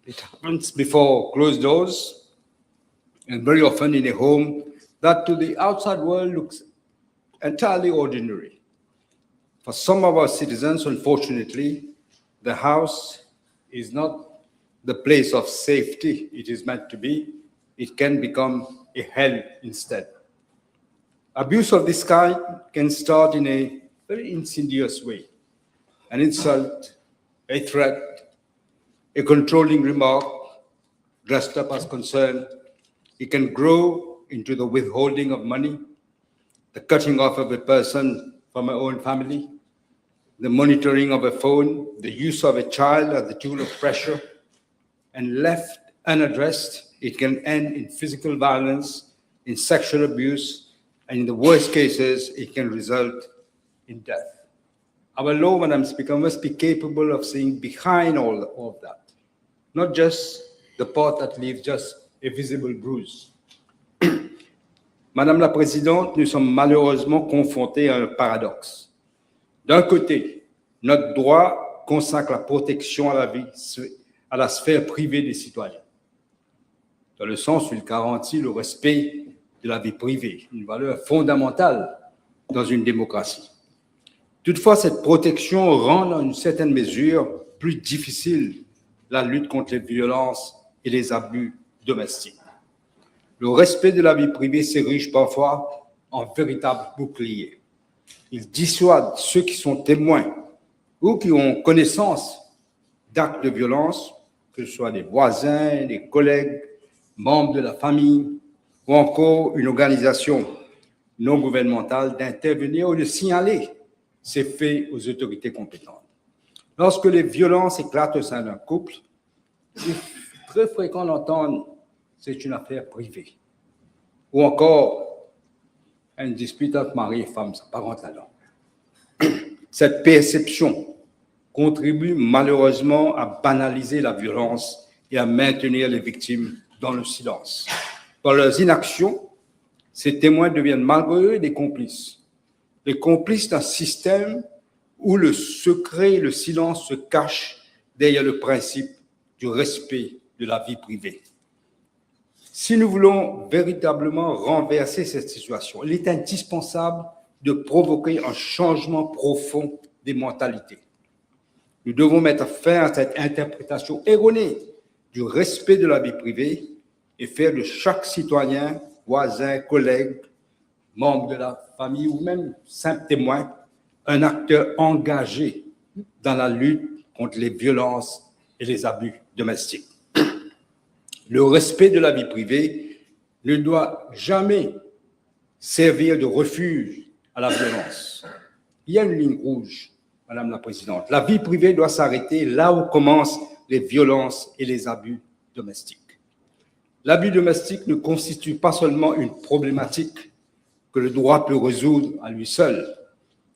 It happens before closed doors and very often in a home that to the outside world looks entirely ordinary. For some of our citizens, unfortunately, the house is not the place of safety it is meant to be. It can become a hell instead. Abuse of this kind can start in a very insidious way. An insult, a threat, a controlling remark dressed up as concern. It can grow into the withholding of money, the cutting off of a person from her own family, the monitoring of a phone, the use of a child as the tool of pressure, and left unaddressed, it can end in physical violence, in sexual abuse, and in the worst cases, it can result in death. Our law, Madam Speaker, must be capable of seeing behind all of that, not just the part that leaves just a visible bruise. Madame la Présidente, nous sommes malheureusement confrontés à un paradoxe. D'un côté, notre droit consacre la protection à la vie, à la sphère privée des citoyens, dans le sens où il garantit le respect de la vie privée, une valeur fondamentale dans une démocratie. Toutefois, cette protection rend dans une certaine mesure plus difficile la lutte contre les violences et les abus domestiques. Le respect de la vie privée s'érige parfois en véritable bouclier. Il dissuade ceux qui sont témoins ou qui ont connaissance d'actes de violence, que ce soit des voisins, des collègues, membres de la famille ou encore une organisation non gouvernementale, d'intervenir ou de signaler ces faits aux autorités compétentes. Lorsque les violences éclatent au sein d'un couple, il est très fréquent d'entendre « c'est une affaire privée » ou encore « une dispute entre mari et femme, ça part entre là-dedans ». Cette perception contribue malheureusement à banaliser la violence et à maintenir les victimes dans le silence. Par leurs inactions, ces témoins deviennent malgré eux des complices. Les complices d'un système où le secret et le silence se cachent derrière le principe du respect de la vie privée. Si nous voulons véritablement renverser cette situation, il est indispensable de provoquer un changement profond des mentalités. Nous devons mettre fin à cette interprétation erronée du respect de la vie privée et faire de chaque citoyen, voisin, collègue, membre de la famille ou même simple témoin, un acteur engagé dans la lutte contre les violences et les abus domestiques. Le respect de la vie privée ne doit jamais servir de refuge à la violence. Il y a une ligne rouge, Madame la Présidente. La vie privée doit s'arrêter là où commencent les violences et les abus domestiques. L'abus domestique ne constitue pas seulement une problématique que le droit peut résoudre à lui seul.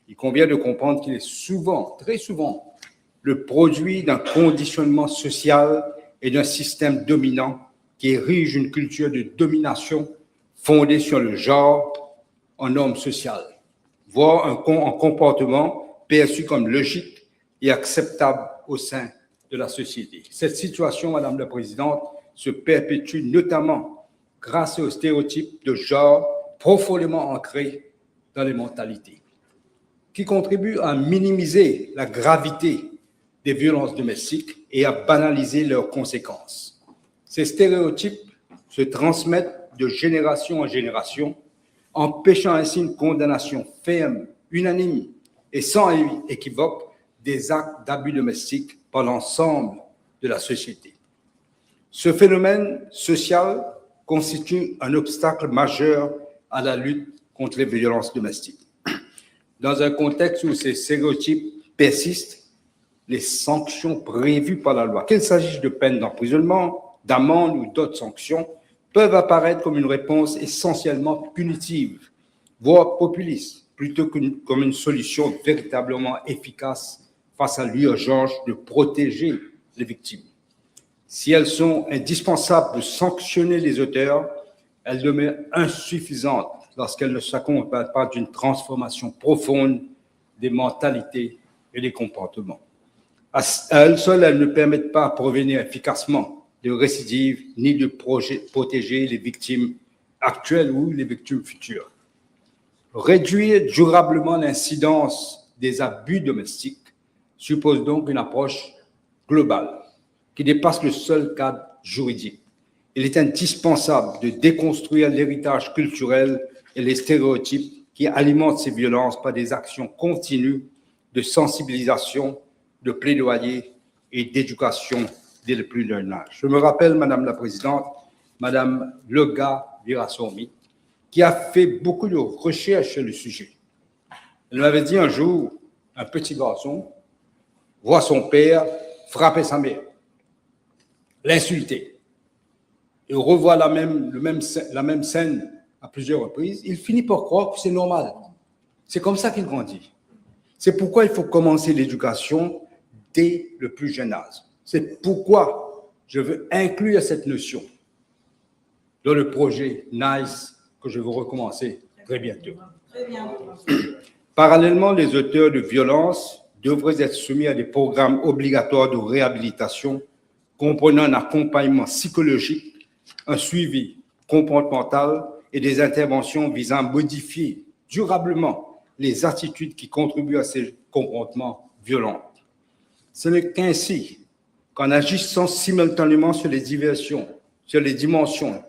Il convient de comprendre qu'il est souvent, très souvent, le produit d'un conditionnement social et d'un système dominant qui érige une culture de domination fondée sur le genre en norme sociale, voire un comportement perçu comme logique et acceptable au sein de la société. Cette situation, Madame la Présidente, se perpétue notamment grâce aux stéréotypes de genre profondément ancrés dans les mentalités, qui contribuent à minimiser la gravité des violences domestiques et à banaliser leurs conséquences. Ces stéréotypes se transmettent de génération en génération, empêchant ainsi une condamnation ferme, unanime et sans équivoque des actes d'abus domestiques par l'ensemble de la société. Ce phénomène social constitue un obstacle majeur à la lutte contre les violences domestiques. Dans un contexte où ces stéréotypes persistent, les sanctions prévues par la loi, qu'il s'agisse de peines d'emprisonnement, d'amende ou d'autres sanctions, peuvent apparaître comme une réponse essentiellement punitive, voire populiste, plutôt que comme une solution véritablement efficace face à l'urgence de protéger les victimes. Si elles sont indispensables pour sanctionner les auteurs, elles demeurent insuffisantes lorsqu'elles ne s'accompagnent pas d'une transformation profonde des mentalités et des comportements. À elles seules, elles ne permettent pas de prévenir efficacement de récidives ni de protéger les victimes actuelles ou les victimes futures. Réduire durablement l'incidence des abus domestiques suppose donc une approche global qui dépasse le seul cadre juridique. Il est indispensable de déconstruire l'héritage culturel et les stéréotypes qui alimentent ces violences par des actions continues de sensibilisation, de plaidoyer et d'éducation dès le plus jeune âge. Je me rappelle, Madame la Présidente, Madame Lega Virassomi, qui a fait beaucoup de recherches sur le sujet. Elle m'avait dit un jour, un petit garçon voit son père frapper sa mère, l'insulter, et revoit la même scène à plusieurs reprises. Il finit par croire que c'est normal. C'est comme ça qu'il grandit. C'est pourquoi il faut commencer l'éducation dès le plus jeune âge. C'est pourquoi je veux inclure cette notion dans le projet NICE que je vais recommencer très bientôt. Très bien. Parallèlement, les auteurs de violences devraient être soumis à des programmes obligatoires de réhabilitation comprenant un accompagnement psychologique, un suivi comportemental et des interventions visant à modifier durablement les attitudes qui contribuent à ces comportements violents. Ce n'est qu'ainsi qu'en agissant simultanément sur les dimensions,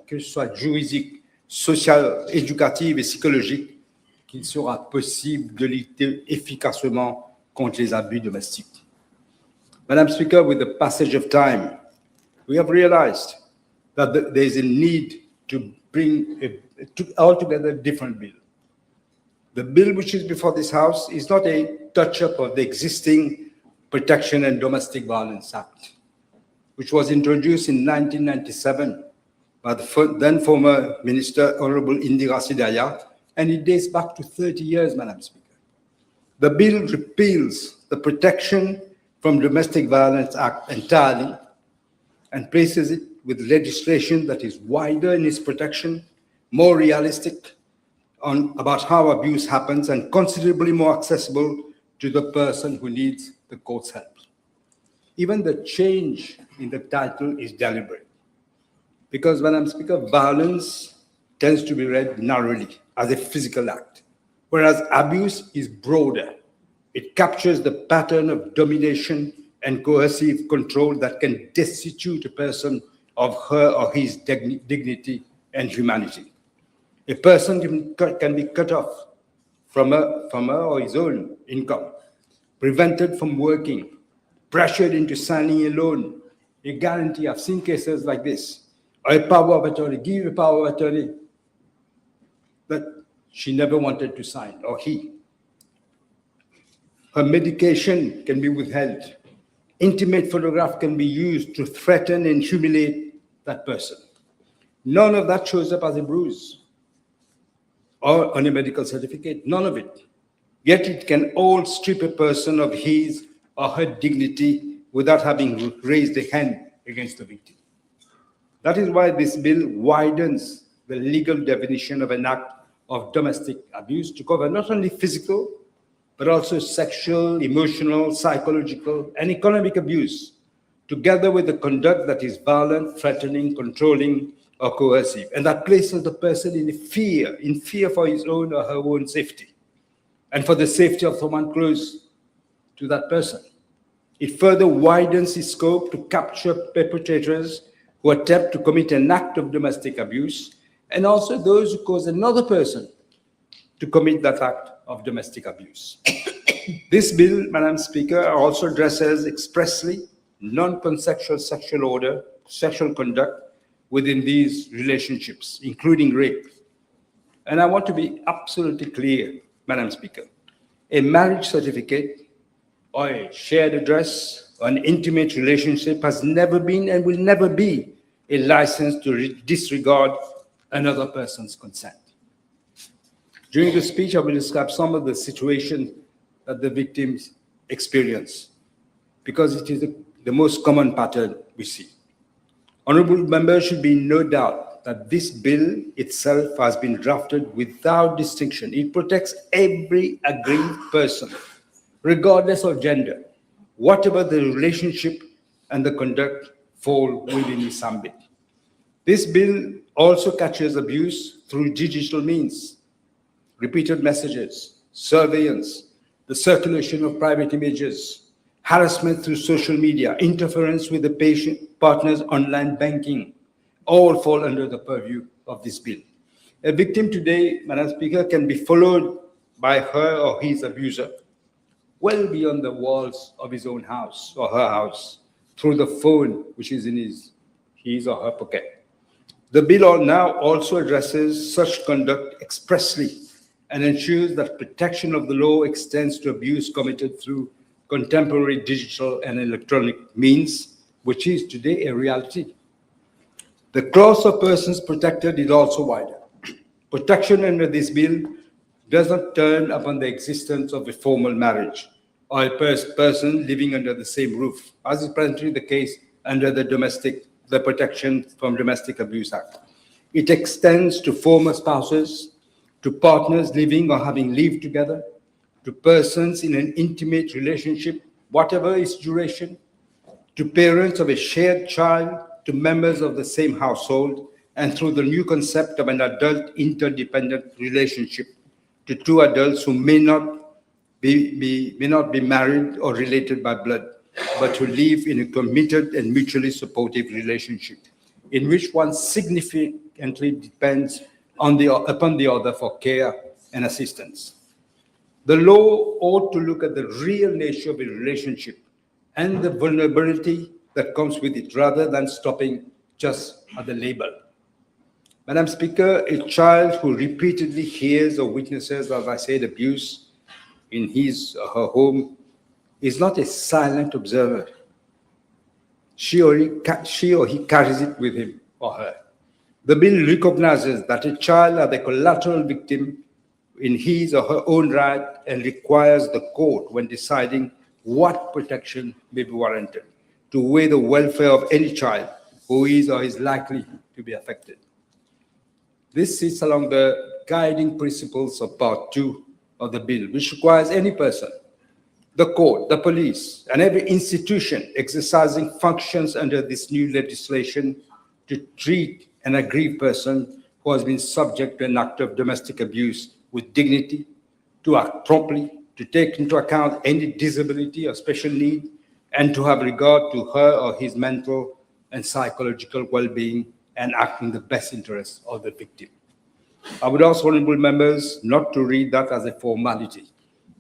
que ce soit juridiques, sociales, éducatives et psychologiques, qu'il sera possible de lutter efficacement contre les abus domestiques. Madam Speaker, with the passage of time, we have realized that there is a need to bring altogether different bill. The bill which is before this House is not a touch-up of the existing Protection and Domestic Violence Act, which was introduced in 1997 by the then former Minister, Honorable Indira Sidaya, and it dates back to 30 years, Madam Speaker. The bill repeals the Protection from Domestic Violence Act entirely and places it with legislation that is wider in its protection, more realistic about how abuse happens, and considerably more accessible to the person who needs the court's help. Even the change in the title is deliberate, because, Madam Speaker, violence tends to be read narrowly as a physical act, whereas abuse is broader. It captures the pattern of domination and coercive control that can destitute a person of her or his dignity and humanity. A person can be cut off from her or his own income, prevented from working, pressured into signing a loan, a guarantee. I've seen cases like this, or a power of attorney, give a power of attorney that she never wanted to sign, or he. Her medication can be withheld. Intimate photograph can be used to threaten and humiliate that person. None of that shows up as a bruise or on a medical certificate, none of it. Yet it can all strip a person of his or her dignity without having raised a hand against the victim. That is why this bill widens the legal definition of an act of domestic abuse to cover not only physical, but also sexual, emotional, psychological, and economic abuse, together with the conduct that is violent, threatening, controlling, or coercive, and that places the person in fear for his own or her own safety, and for the safety of someone close to that person. It further widens its scope to capture perpetrators who attempt to commit an act of domestic abuse, and also those who cause another person to commit that act of domestic abuse. This bill, Madam Speaker, also addresses expressly non-consensual sexual conduct within these relationships, including rape. And I want to be absolutely clear, Madam Speaker. A marriage certificate or a shared address or an intimate relationship has never been and will never be a license to disregard another person's consent. During the speech, I will describe some of the situations that the victims experience, because it is the most common pattern we see. Honorable members should be in no doubt that this bill itself has been drafted without distinction. It protects every aggrieved person, regardless of gender, whatever the relationship and the conduct fall within its ambit. This bill also catches abuse through digital means, repeated messages, surveillance, the circulation of private images, harassment through social media, interference with the patient partner's online banking, all fall under the purview of this bill. A victim today, Madam Speaker, can be followed by her or his abuser well beyond the walls of his own house or her house through the phone which is in his or her pocket. The bill now also addresses such conduct expressly and ensures that protection of the law extends to abuse committed through contemporary digital and electronic means, which is today a reality. The class of persons protected is also wider. Protection under this bill does not turn upon the existence of a formal marriage or a person living under the same roof, as is presently the case under the Protection from Domestic Abuse Act. It extends to former spouses, to partners living or having lived together, to persons in an intimate relationship, whatever its duration, to parents of a shared child, to members of the same household, and through the new concept of an adult interdependent relationship to two adults who may not be married or related by blood, but who live in a committed and mutually supportive relationship, in which one significantly depends upon the other for care and assistance. The law ought to look at the real nature of a relationship and the vulnerability that comes with it, rather than stopping just at the label. Madam Speaker, a child who repeatedly hears or witnesses, as I said, abuse in his or her home is not a silent observer. She or he carries it with him or her. The bill recognizes that a child is a collateral victim in his or her own right and requires the court, when deciding what protection may be warranted, to weigh the welfare of any child who is or is likely to be affected. This sits along the guiding principles of Part 2 of the bill, which requires any person, the court, the police, and every institution exercising functions under this new legislation to treat an aggrieved person who has been subject to an act of domestic abuse with dignity, to act promptly, to take into account any disability or special need, and to have regard to her or his mental and psychological well-being and act in the best interest of the victim. I would ask honorable members not to read that as a formality.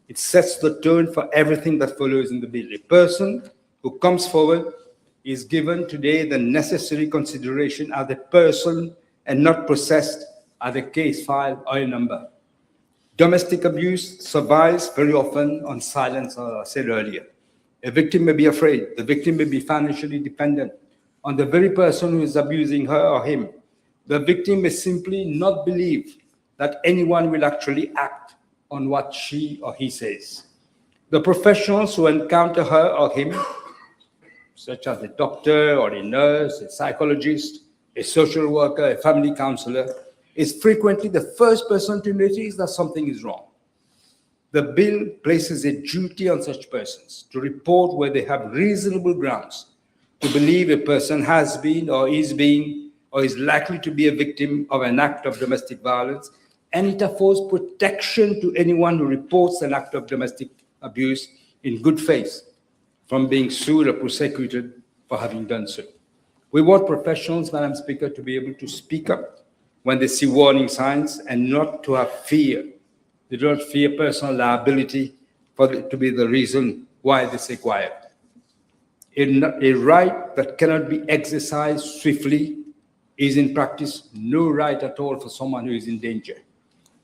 It sets the tone for everything that follows in the bill. A person who comes forward is given today the necessary consideration as a person and not processed as a case file or a number. Domestic abuse survives very often on silence, as I said earlier. A victim may be afraid. The victim may be financially dependent on the very person who is abusing her or him. The victim may simply not believe that anyone will actually act on what she or he says. The professionals who encounter her or him, such as a doctor or a nurse, a psychologist, a social worker, a family counselor, is frequently the first person to notice that something is wrong. The bill places a duty on such persons to report where they have reasonable grounds to believe a person has been or is being or is likely to be a victim of an act of domestic violence, and it affords protection to anyone who reports an act of domestic abuse in good faith from being sued or prosecuted for having done so. We want professionals, Madam Speaker, to be able to speak up when they see warning signs and not to have fear. They don't fear personal liability for it to be the reason why this is required. A right that cannot be exercised swiftly is in practice no right at all for someone who is in danger.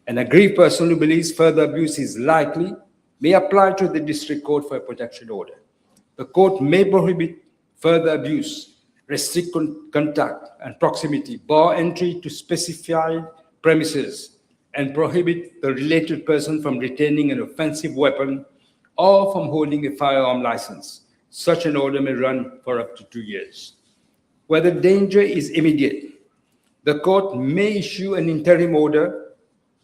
An aggrieved person who believes further abuse is likely may apply to the district court for a protection order. The court may prohibit further abuse, restrict contact and proximity, bar entry to specified premises, and prohibit the related person from retaining an offensive weapon or from holding a firearm license. Such an order may run for up to 2 years. Where the danger is immediate, the court may issue an interim order,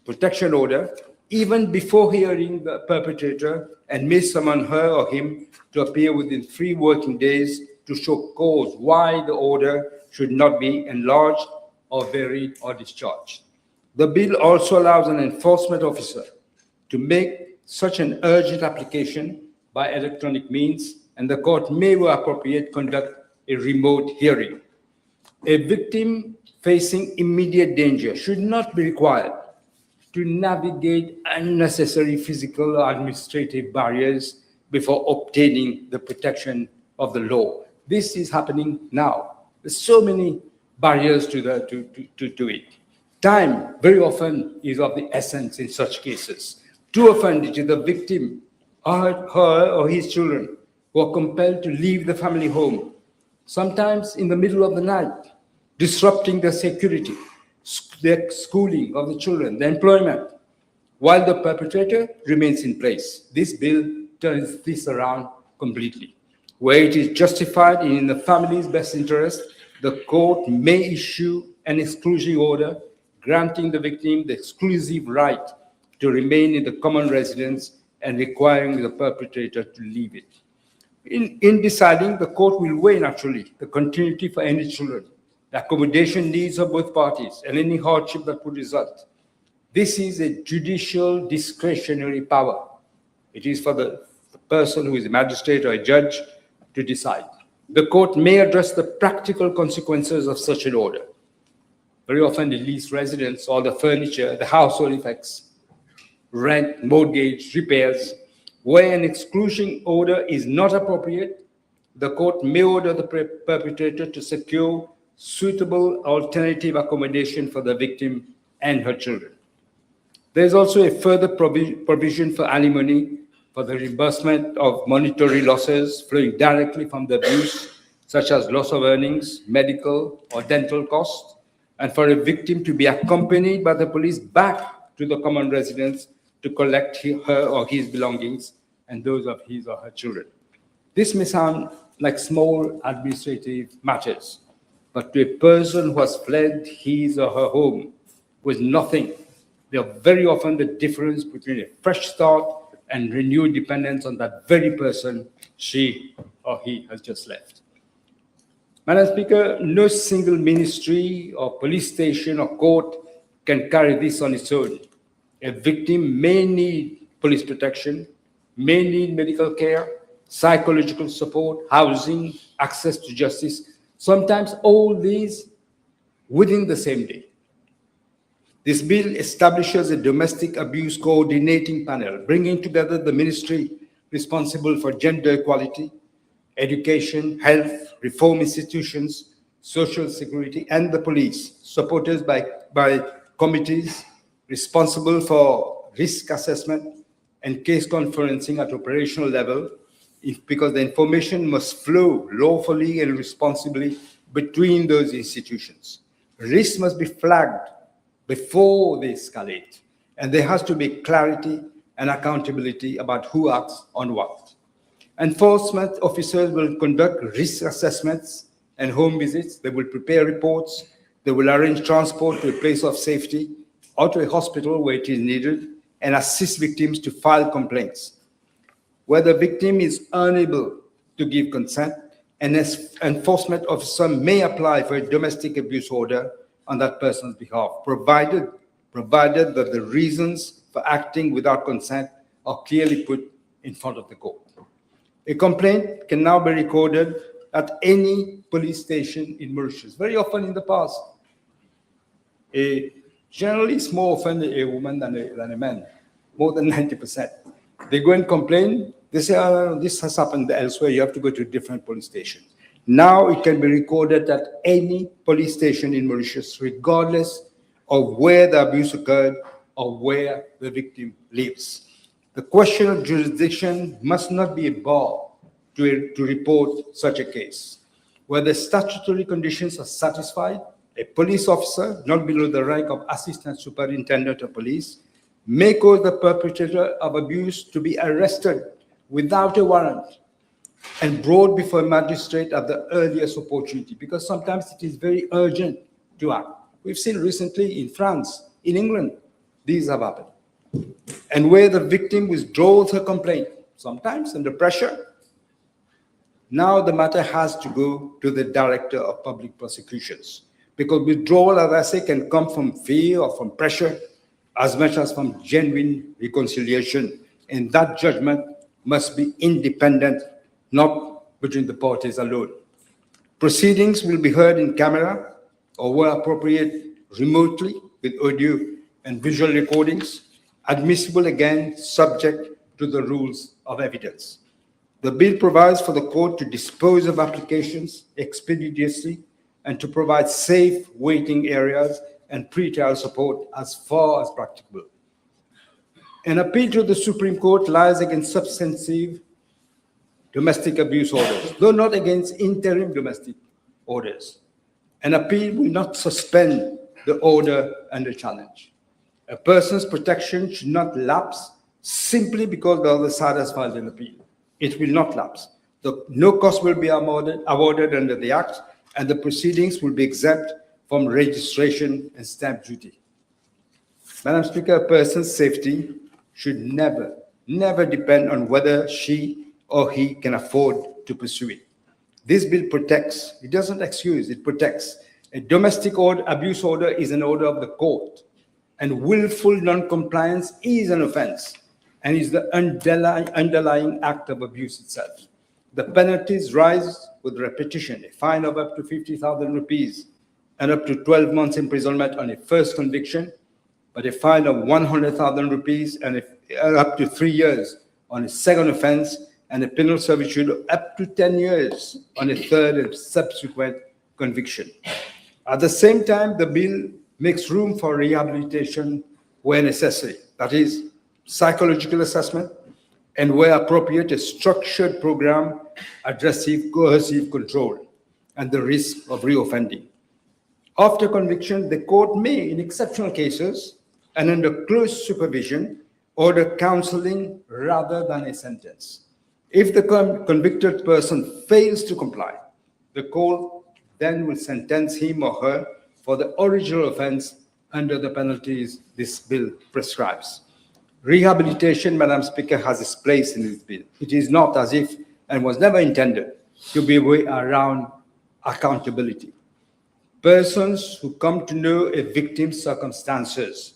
protection order, even before hearing the perpetrator, and may summon her or him to appear within 3 working days to show cause why the order should not be enlarged or varied or discharged. The bill also allows an enforcement officer to make such an urgent application by electronic means and the court may, where appropriate, conduct a remote hearing. A victim facing immediate danger should not be required to navigate unnecessary physical or administrative barriers before obtaining the protection of the law. This is happening now. There's so many barriers to it. Time very often is of the essence in such cases. Too often it is the victim or her or his children who are compelled to leave the family home, sometimes in the middle of the night, disrupting the security, the schooling of the children, the employment, while the perpetrator remains in place. This bill turns this around completely. Where it is justified in the family's best interest, the court may issue an exclusion order granting the victim the exclusive right to remain in the common residence and requiring the perpetrator to leave it. In deciding, the court will weigh naturally the continuity for any children, the accommodation needs of both parties, and any hardship that would result. This is a judicial discretionary power. It is for the person who is a magistrate or a judge to decide. The court may address the practical consequences of such an order. Very often the leased residence, all the furniture, the household effects, rent, mortgage, repairs. Where an exclusion order is not appropriate, the court may order the perpetrator to secure suitable alternative accommodation for the victim and her children. There is also a further provision for alimony for the reimbursement of monetary losses flowing directly from the abuse, such as loss of earnings, medical or dental costs, and for a victim to be accompanied by the police back to the common residence to collect her or his belongings and those of his or her children. This may sound like small administrative matters, but to a person who has fled his or her home with nothing, they are very often the difference between a fresh start and renewed dependence on that very person she or he has just left. Madam Speaker, no single ministry or police station or court can carry this on its own. A victim may need police protection, may need medical care, psychological support, housing, access to justice, sometimes all these within the same day. This bill establishes a domestic abuse coordinating panel, bringing together the ministry responsible for gender equality, education, health, reform institutions, social security, and the police, supported by committees responsible for risk assessment and case conferencing at operational level, because the information must flow lawfully and responsibly between those institutions. Risks must be flagged before they escalate, and there has to be clarity and accountability about who acts on what. Enforcement officers will conduct risk assessments and home visits. They will prepare reports. They will arrange transport to a place of safety or to a hospital where it is needed and assist victims to file complaints. Where the victim is unable to give consent, an enforcement officer may apply for a domestic abuse order on that person's behalf, provided that the reasons for acting without consent are clearly put in front of the court. A complaint can now be recorded at any police station in Mauritius. Very often in the past, generally it's more often a woman than a man, more than 90%. They go and complain, they say, oh, this has happened elsewhere, you have to go to a different police station. Now it can be recorded at any police station in Mauritius, regardless of where the abuse occurred or where the victim lives. The question of jurisdiction must not be a bar to report such a case. Where the statutory conditions are satisfied, a police officer, not below the rank of assistant superintendent of police, may cause the perpetrator of abuse to be arrested without a warrant and brought before a magistrate at the earliest opportunity, because sometimes it is very urgent to act. We've seen recently in France, in England, these have happened. And where the victim withdraws her complaint, sometimes under pressure, now the matter has to go to the director of public prosecutions, because withdrawal, as I say, can come from fear or from pressure as much as from genuine reconciliation, and that judgment must be independent not between the parties alone. Proceedings will be heard in camera or where appropriate remotely with audio and visual recordings, admissible again subject to the rules of evidence. The bill provides for the court to dispose of applications expeditiously and to provide safe waiting areas and pre-trial support as far as practicable. An appeal to the Supreme Court lies against substantive domestic abuse orders, though not against interim domestic orders. An appeal will not suspend the order under challenge. A person's protection should not lapse simply because the other side has filed an appeal. It will not lapse. No cost will be awarded under the Act, and the proceedings will be exempt from registration and stamp duty. Madam Speaker, a person's safety should never depend on whether she or he can afford to pursue it. This bill protects, it doesn't excuse, it protects. A domestic abuse order is an order of the court, and willful non-compliance is an offense and is the underlying act of abuse itself. The penalties rise with repetition, a fine of up to 50,000 rupees and up to 12 months imprisonment on a first conviction, but a fine of 100,000 rupees and up to 3 years on a second offense, and a penal servitude of up to 10 years on a third and subsequent conviction. At the same time, the bill makes room for rehabilitation where necessary, that is, psychological assessment, and where appropriate, a structured program addressing coercive control and the risk of reoffending. After conviction, the court may, in exceptional cases and under close supervision, order counseling rather than a sentence. If the convicted person fails to comply, the court then will sentence him or her for the original offense under the penalties this bill prescribes. Rehabilitation, Madam Speaker, has its place in this bill. It is not as if, and was never intended, to be a way around accountability. Persons who come to know a victim's circumstances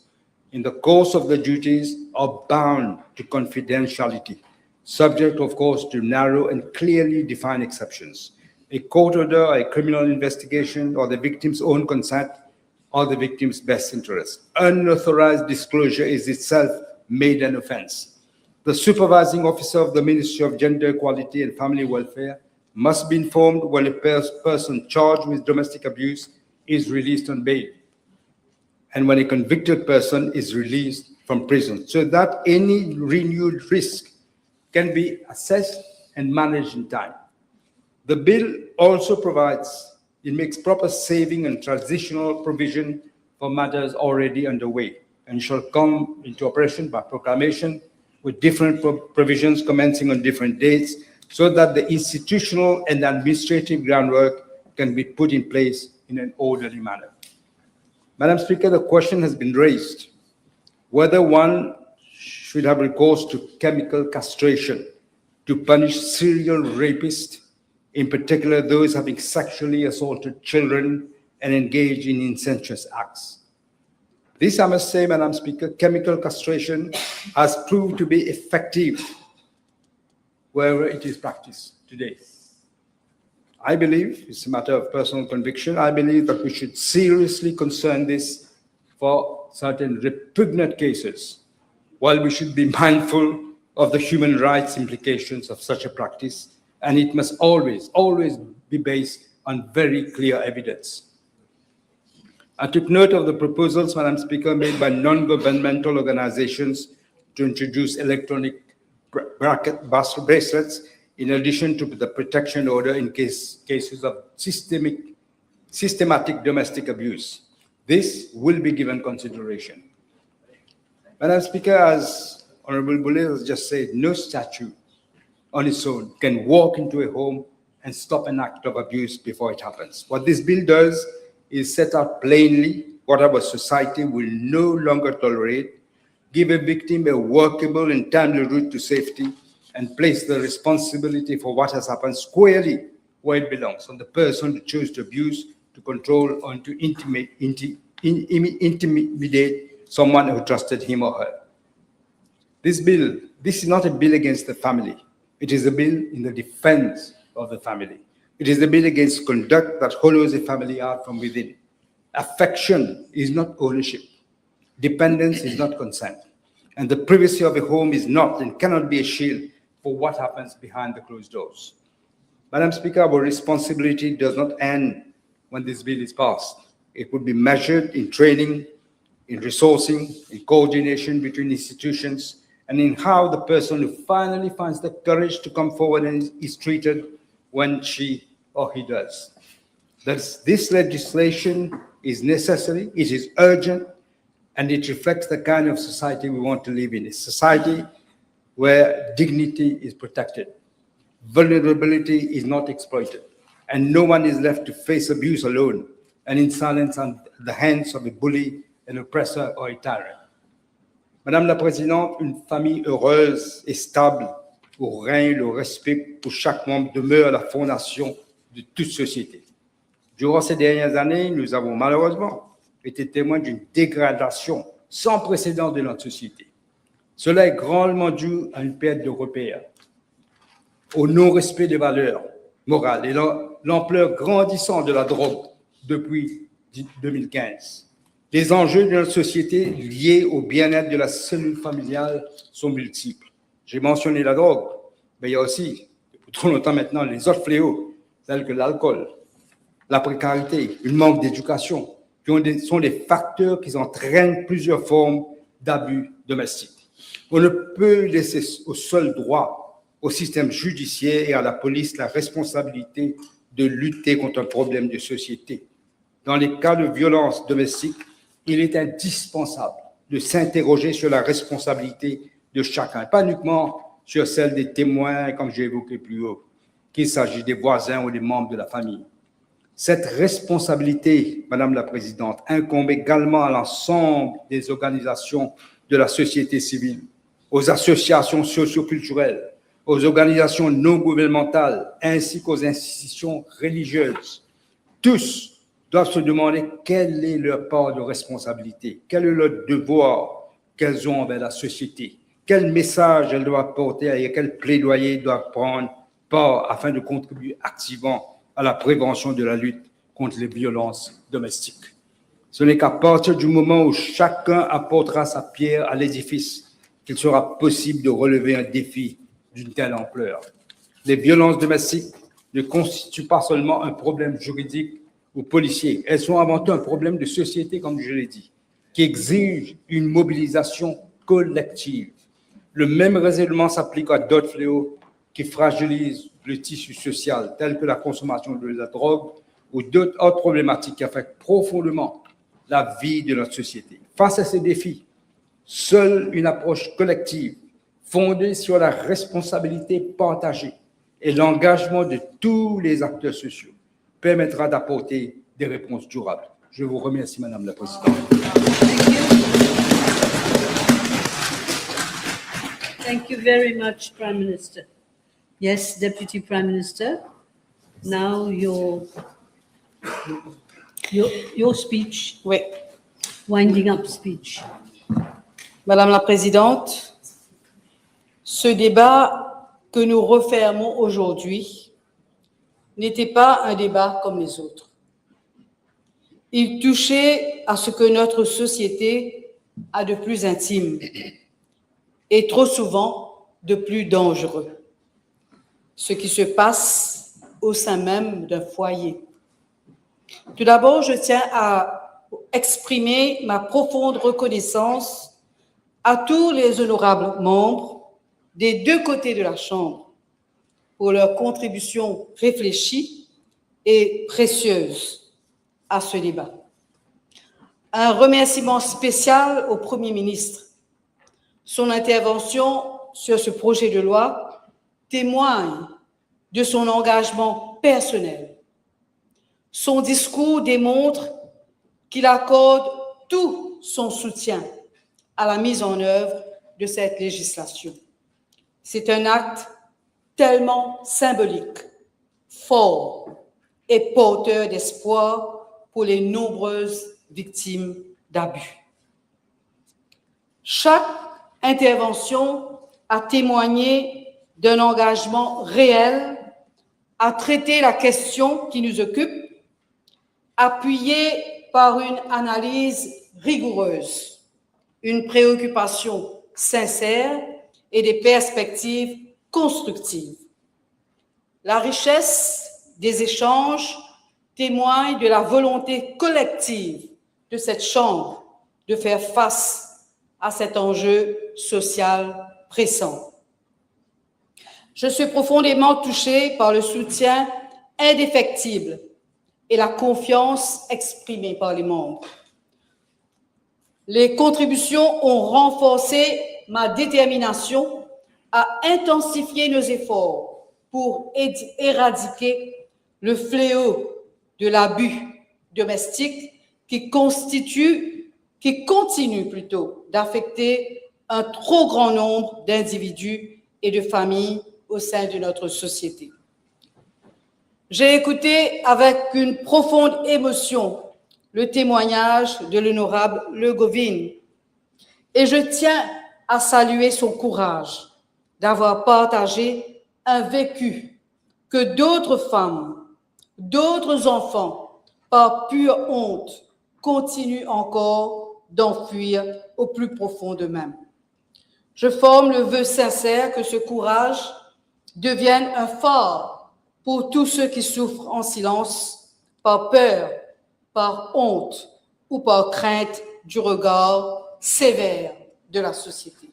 in the course of the duties are bound to confidentiality, subject, of course, to narrow and clearly defined exceptions. A court order, a criminal investigation, or the victim's own consent, or the victim's best interest. Unauthorized disclosure is itself made an offense. The supervising officer of the Ministry of Gender Equality and Family Welfare must be informed when a person charged with domestic abuse is released on bail, and when a convicted person is released from prison, so that any renewed risk can be assessed and managed in time. The bill also provides, it makes proper saving and transitional provision for matters already underway and shall come into operation by proclamation with different provisions commencing on different dates so that the institutional and administrative groundwork can be put in place in an orderly manner. Madam Speaker, the question has been raised whether one should have recourse to chemical castration to punish serial rapists, in particular those having sexually assaulted children and engaged in incestuous acts. This, I must say, Madam Speaker, chemical castration has proved to be effective wherever it is practiced today. I believe, it's a matter of personal conviction, I believe that we should seriously concern this for certain repugnant cases, while we should be mindful of the human rights implications of such a practice, and it must always be based on very clear evidence. I took note of the proposals, Madam Speaker, made by non-governmental organizations to introduce electronic bracelets in addition to the protection order in cases of systematic domestic abuse. This will be given consideration. Madam Speaker, as Honorable Boulay has just said, no statute on its own can walk into a home and stop an act of abuse before it happens. What this bill does is set out plainly what our society will no longer tolerate, give a victim a workable and timely route to safety, and place the responsibility for what has happened squarely where it belongs, on the person who chose to abuse, to control, or to intimidate someone who trusted him or her. This is not a bill against the family. It is a bill in the defense of the family. It is a bill against conduct that hollows a family out from within. Affection is not ownership. Dependence is not consent. And the privacy of a home is not and cannot be a shield for what happens behind the closed doors. Madam Speaker, our responsibility does not end when this bill is passed. It would be measured in training, in resourcing, in coordination between institutions, and in how the person who finally finds the courage to come forward and is treated when she or he does. This legislation is necessary, it is urgent, and it reflects the kind of society we want to live in, a society where dignity is protected, vulnerability is not exploited, and no one is left to face abuse alone and in silence on the hands of a bully, an oppressor, or a tyrant. Madame la Présidente, une famille heureuse et stable où règne le respect pour chaque membre demeure la fondation de toute société. Durant ces dernières années, nous avons malheureusement été témoins d'une dégradation sans précédent de notre société. Cela est grandement dû à une perte de repères, au non-respect des valeurs morales et l'ampleur grandissante de la drogue depuis 2015. Les enjeux de notre société liés au bien-être de la cellule familiale sont multiples. J'ai mentionné la drogue, mais il y a aussi, depuis trop longtemps maintenant, les autres fléaux, tels que l'alcool, la précarité, le manque d'éducation, sont des facteurs qui entraînent plusieurs formes d'abus domestiques. On ne peut laisser au seul droit, au système judiciaire et à la police la responsabilité de lutter contre un problème de société. Dans les cas de violence domestique, il est indispensable de s'interroger sur la responsabilité de chacun, pas uniquement sur celle des témoins, comme j'ai évoqué plus haut, qu'il s'agit des voisins ou des membres de la famille. Cette responsabilité, Madame la Présidente, incombe également à l'ensemble des organisations de la société civile, aux associations socio-culturelles, aux organisations non gouvernementales, ainsi qu'aux institutions religieuses. Tous doivent se demander quelle est leur part de responsabilité, quel est leur devoir qu'elles ont envers la société, quel message elles doivent porter et quel plaidoyer doivent prendre part afin de contribuer activement à la prévention de la lutte contre les violences domestiques. Ce n'est qu'à partir du moment où chacun apportera sa pierre à l'édifice qu'il sera possible de relever un défi d'une telle ampleur. Les violences domestiques ne constituent pas seulement un problème juridique ou policier, elles sont avant tout un problème de société, comme je l'ai dit, qui exige une mobilisation collective. Le même raisonnement s'applique à d'autres fléaux qui fragilisent le tissu social, tels que la consommation de la drogue ou d'autres autres problématiques qui affectent profondément la vie de notre société. Face à ces défis, seule une approche collective fondée sur la responsabilité partagée et l'engagement de tous les acteurs sociaux permettra d'apporter des réponses durables. Je vous remercie, Madame la Présidente. Thank you very much, Prime Minister. Yes, Deputy Prime Minister. Now your speech, Oui, winding up speech. Madame la Présidente, ce débat que nous refermons aujourd'hui n'était pas un débat comme les autres. Il touchait à ce que notre société a de plus intime et trop souvent de plus dangereux, ce qui se passe au sein même d'un foyer. Tout d'abord, je tiens à exprimer ma profonde reconnaissance à tous les honorables membres des deux côtés de la Chambre pour leur contribution réfléchie et précieuse à ce débat. Un remerciement spécial au Premier ministre. Son intervention sur ce projet de loi témoigne de son engagement personnel. Son discours démontre qu'il accorde tout son soutien à la mise en œuvre de cette législation. C'est un acte tellement symbolique, fort et porteur d'espoir pour les nombreuses victimes d'abus. Chaque intervention a témoigné d'un engagement réel à traiter la question qui nous occupe, appuyé par une analyse rigoureuse, une préoccupation sincère et des perspectives constructives. La richesse des échanges témoigne de la volonté collective de cette Chambre de faire face à cet enjeu social pressant. Je suis profondément touchée par le soutien indéfectible et la confiance exprimée par les membres. Les contributions ont renforcé ma détermination à intensifier nos efforts pour éradiquer le fléau de l'abus domestique qui continue d'affecter un trop grand nombre d'individus et de familles au sein de notre société. J'ai écouté avec une profonde émotion le témoignage de l'honorable Le Govin et je tiens à saluer son courage d'avoir partagé un vécu que d'autres femmes, d'autres enfants, par pure honte, continuent encore d'enfuir au plus profond d'eux-mêmes. Je forme le vœu sincère que ce courage devienne un phare pour tous ceux qui souffrent en silence, par peur, par honte ou par crainte du regard sévère de la société.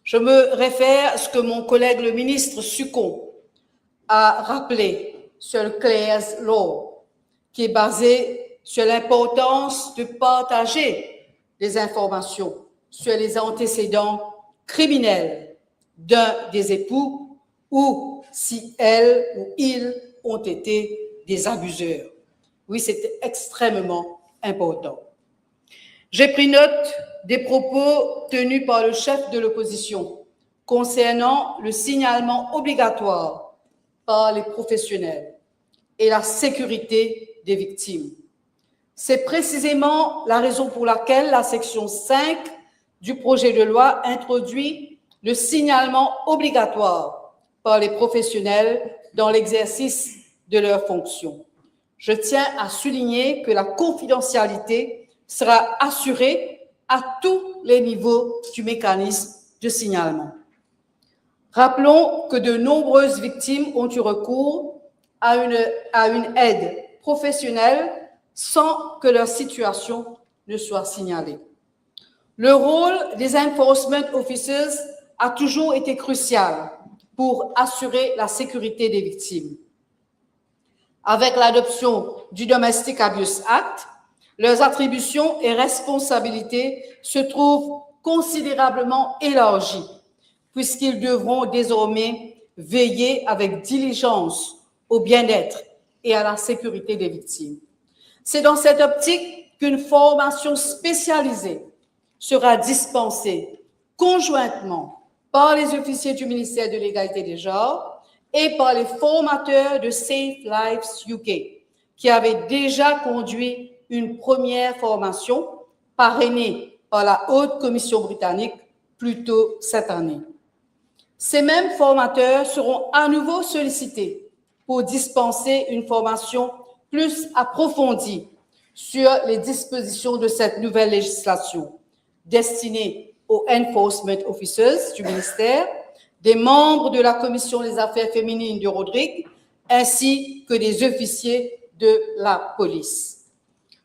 Je me réfère à ce que mon collègue le ministre Succon a rappelé sur le Clare's Law, qui est basé sur l'importance de partager des informations sur les antécédents criminels d'un des époux ou si elles ou ils ont été des abuseurs. Oui, c'est extrêmement important. J'ai pris note des propos tenus par le chef de l'opposition concernant le signalement obligatoire par les professionnels et la sécurité des victimes. C'est précisément la raison pour laquelle la section 5 du projet de loi introduit le signalement obligatoire par les professionnels dans l'exercice de leurs fonctions. Je tiens à souligner que la confidentialité sera assurée à tous les niveaux du mécanisme de signalement. Rappelons que de nombreuses victimes ont eu recours à une aide professionnelle sans que leur situation ne soit signalée. Le rôle des enforcement officers a toujours été crucial pour assurer la sécurité des victimes. Avec l'adoption du Domestic Abuse Act, leurs attributions et responsabilités se trouvent considérablement élargies, puisqu'ils devront désormais veiller avec diligence au bien-être et à la sécurité des victimes. C'est dans cette optique qu'une formation spécialisée sera dispensée conjointement par les officiers du ministère de l'Égalité des genres et par les formateurs de Safe Lives UK, qui avaient déjà conduit une première formation parrainée par la Haute Commission britannique plus tôt cette année. Ces mêmes formateurs seront à nouveau sollicités pour dispenser une formation plus approfondie sur les dispositions de cette nouvelle législation destinée aux enforcement officers du ministère, des membres de la Commission des affaires féminines de Rodrigue, ainsi que des officiers de la police.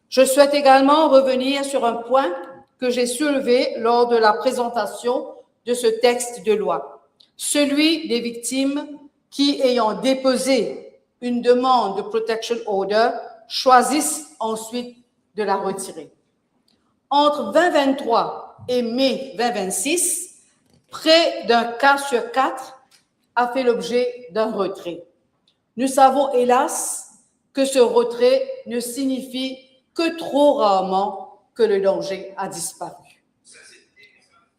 Je souhaite également revenir sur un point que j'ai soulevé lors de la présentation de ce texte de loi, celui des victimes qui, ayant déposé une demande de protection order, choisissent ensuite de la retirer. Entre 2023 et mai 2026, près d'un cas sur 4 a fait l'objet d'un retrait. Nous savons, hélas, que ce retrait ne signifie que trop rarement que le danger a disparu.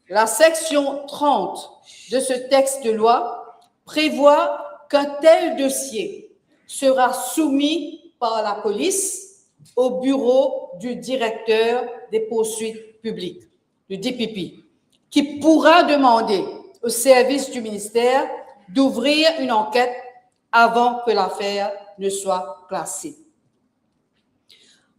La section 30 de ce texte de loi prévoit qu'un tel dossier sera soumis par la police au bureau du directeur des poursuites publiques, le DPP, qui pourra demander au service du ministère d'ouvrir une enquête avant que l'affaire ne soit classée.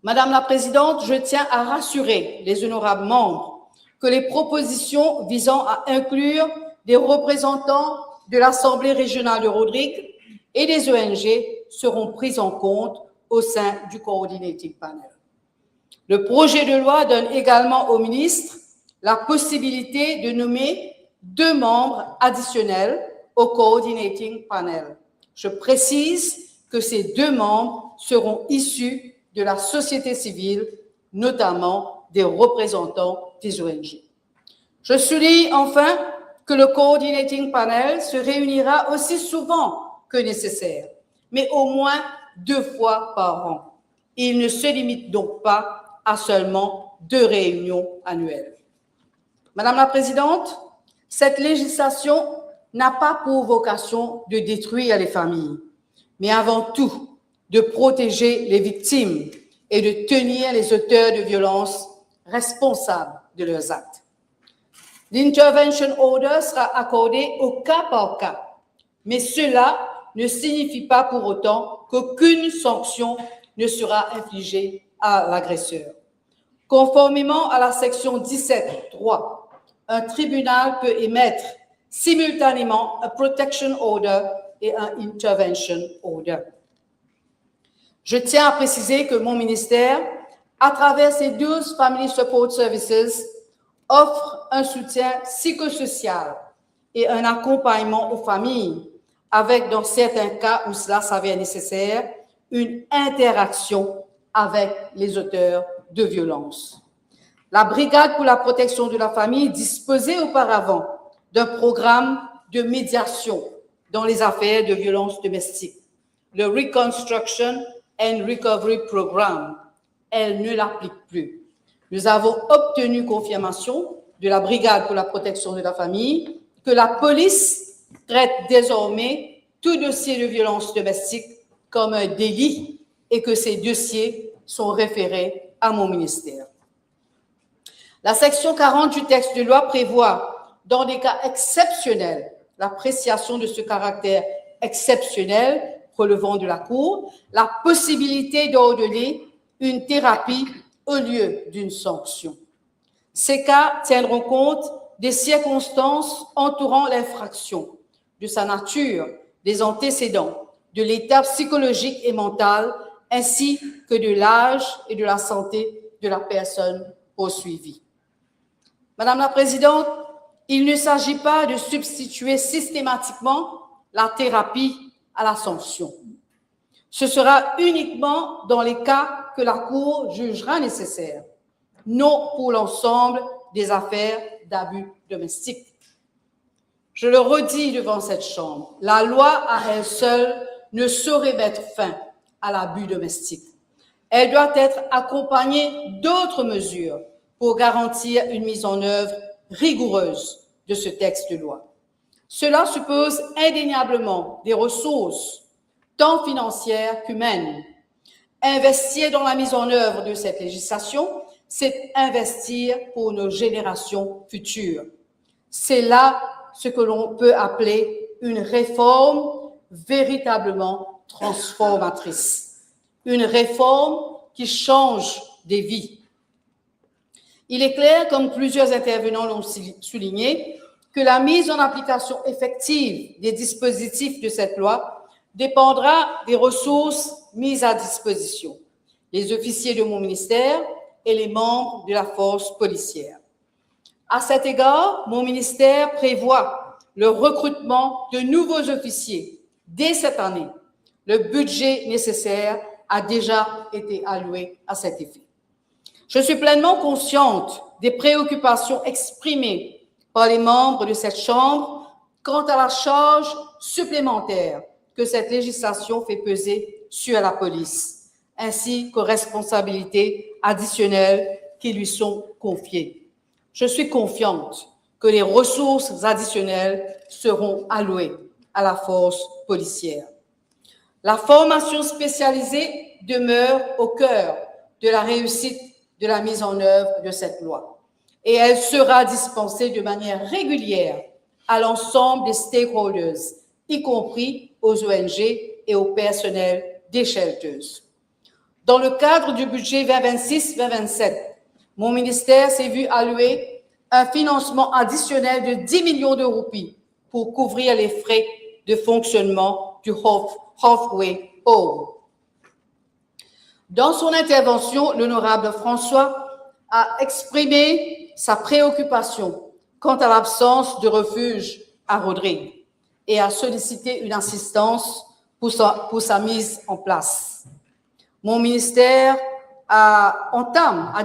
Madame la Présidente, je tiens à rassurer les honorables membres que les propositions visant à inclure des représentants de l'Assemblée régionale de Rodrigue et des ONG seront prises en compte au sein du Coordinating Panel. Le projet de loi donne également au ministre la possibilité de nommer 2 membres additionnels au Coordinating Panel. Je précise que ces 2 membres seront issus de la société civile, notamment des représentants des ONG. Je souligne enfin que le Coordinating Panel se réunira aussi souvent que nécessaire, mais au moins 2 fois par an. Il ne se limite donc pas à seulement 2 réunions annuelles. Madame la Présidente, cette législation n'a pas pour vocation de détruire les familles, mais avant tout de protéger les victimes et de tenir les auteurs de violences responsables de leurs actes. L'intervention order sera accordée au cas par cas, mais cela ne signifie pas pour autant qu'aucune sanction ne sera infligée à l'agresseur. Conformément à la section 17.3, un tribunal peut émettre simultanément un protection order et un intervention order. Je tiens à préciser que mon ministère, à travers ses 12 Family Support Services, offre un soutien psychosocial et un accompagnement aux familles, avec, dans certains cas où cela s'avère nécessaire, une interaction avec les auteurs de violences. La Brigade pour la protection de la famille disposait auparavant d'un programme de médiation dans les affaires de violences domestiques, le Reconstruction and Recovery Program. Elle ne l'applique plus. Nous avons obtenu confirmation de la Brigade pour la protection de la famille que la police traite désormais tout dossier de violence domestique comme un délit et que ces dossiers sont référés à mon ministère. La section 40 du texte de loi prévoit, dans des cas exceptionnels, l'appréciation de ce caractère exceptionnel relevant de la Cour, la possibilité d'ordonner une thérapie au lieu d'une sanction. Ces cas tiendront compte des circonstances entourant l'infraction, de sa nature, des antécédents, de l'état psychologique et mental, ainsi que de l'âge et de la santé de la personne poursuivie. Madame la Présidente, il ne s'agit pas de substituer systématiquement la thérapie à la sanction. Ce sera uniquement dans les cas que la Cour jugera nécessaire, non pour l'ensemble des affaires d'abus domestiques. Je le redis devant cette Chambre, la loi à elle seule ne saurait mettre fin à l'abus domestique. Elle doit être accompagnée d'autres mesures pour garantir une mise en œuvre rigoureuse de ce texte de loi. Cela suppose indéniablement des ressources, tant financières qu'humaines. Investir dans la mise en œuvre de cette législation, c'est investir pour nos générations futures. C'est là ce que l'on peut appeler une réforme véritablement transformatrice. Une réforme qui change des vies. Il est clair, comme plusieurs intervenants l'ont souligné, que la mise en application effective des dispositifs de cette loi dépendra des ressources mises à disposition, les officiers de mon ministère et les membres de la force policière. À cet égard, mon ministère prévoit le recrutement de nouveaux officiers dès cette année. Le budget nécessaire a déjà été alloué à cet effet. Je suis pleinement consciente des préoccupations exprimées par les membres de cette Chambre quant à la charge supplémentaire que cette législation fait peser sur la police, ainsi qu'aux responsabilités additionnelles qui lui sont confiées. Je suis confiante que les ressources additionnelles seront allouées à la force policière. La formation spécialisée demeure au cœur de la réussite de la mise en œuvre de cette loi et elle sera dispensée de manière régulière à l'ensemble des stakeholders, y compris aux ONG et au personnel des shelters. Dans le cadre du budget 2026-2027, mon ministère s'est vu allouer un financement additionnel de 10 millions de roupies pour couvrir les frais de fonctionnement du Halfway Home. Dans son intervention, l'honorable François a exprimé sa préoccupation quant à l'absence de refuge à Rodrigue et a sollicité une assistance pour sa mise en place. Mon ministère a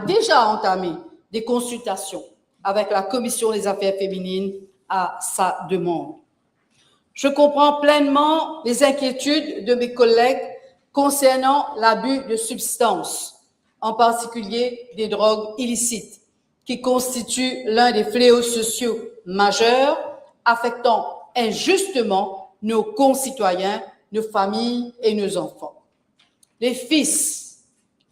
déjà entamé des consultations avec la Commission des affaires féminines à sa demande. Je comprends pleinement les inquiétudes de mes collègues concernant l'abus de substances, en particulier des drogues illicites, qui constituent l'un des fléaux sociaux majeurs affectant injustement nos concitoyens, nos familles et nos enfants. Les fils,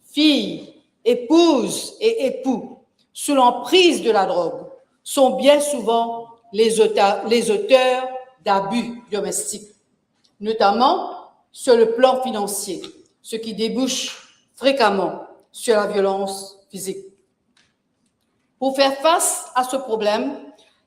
filles, épouses et époux sous l'emprise de la drogue sont bien souvent les auteurs d'abus domestiques, notamment sur le plan financier, ce qui débouche fréquemment sur la violence physique. Pour faire face à ce problème,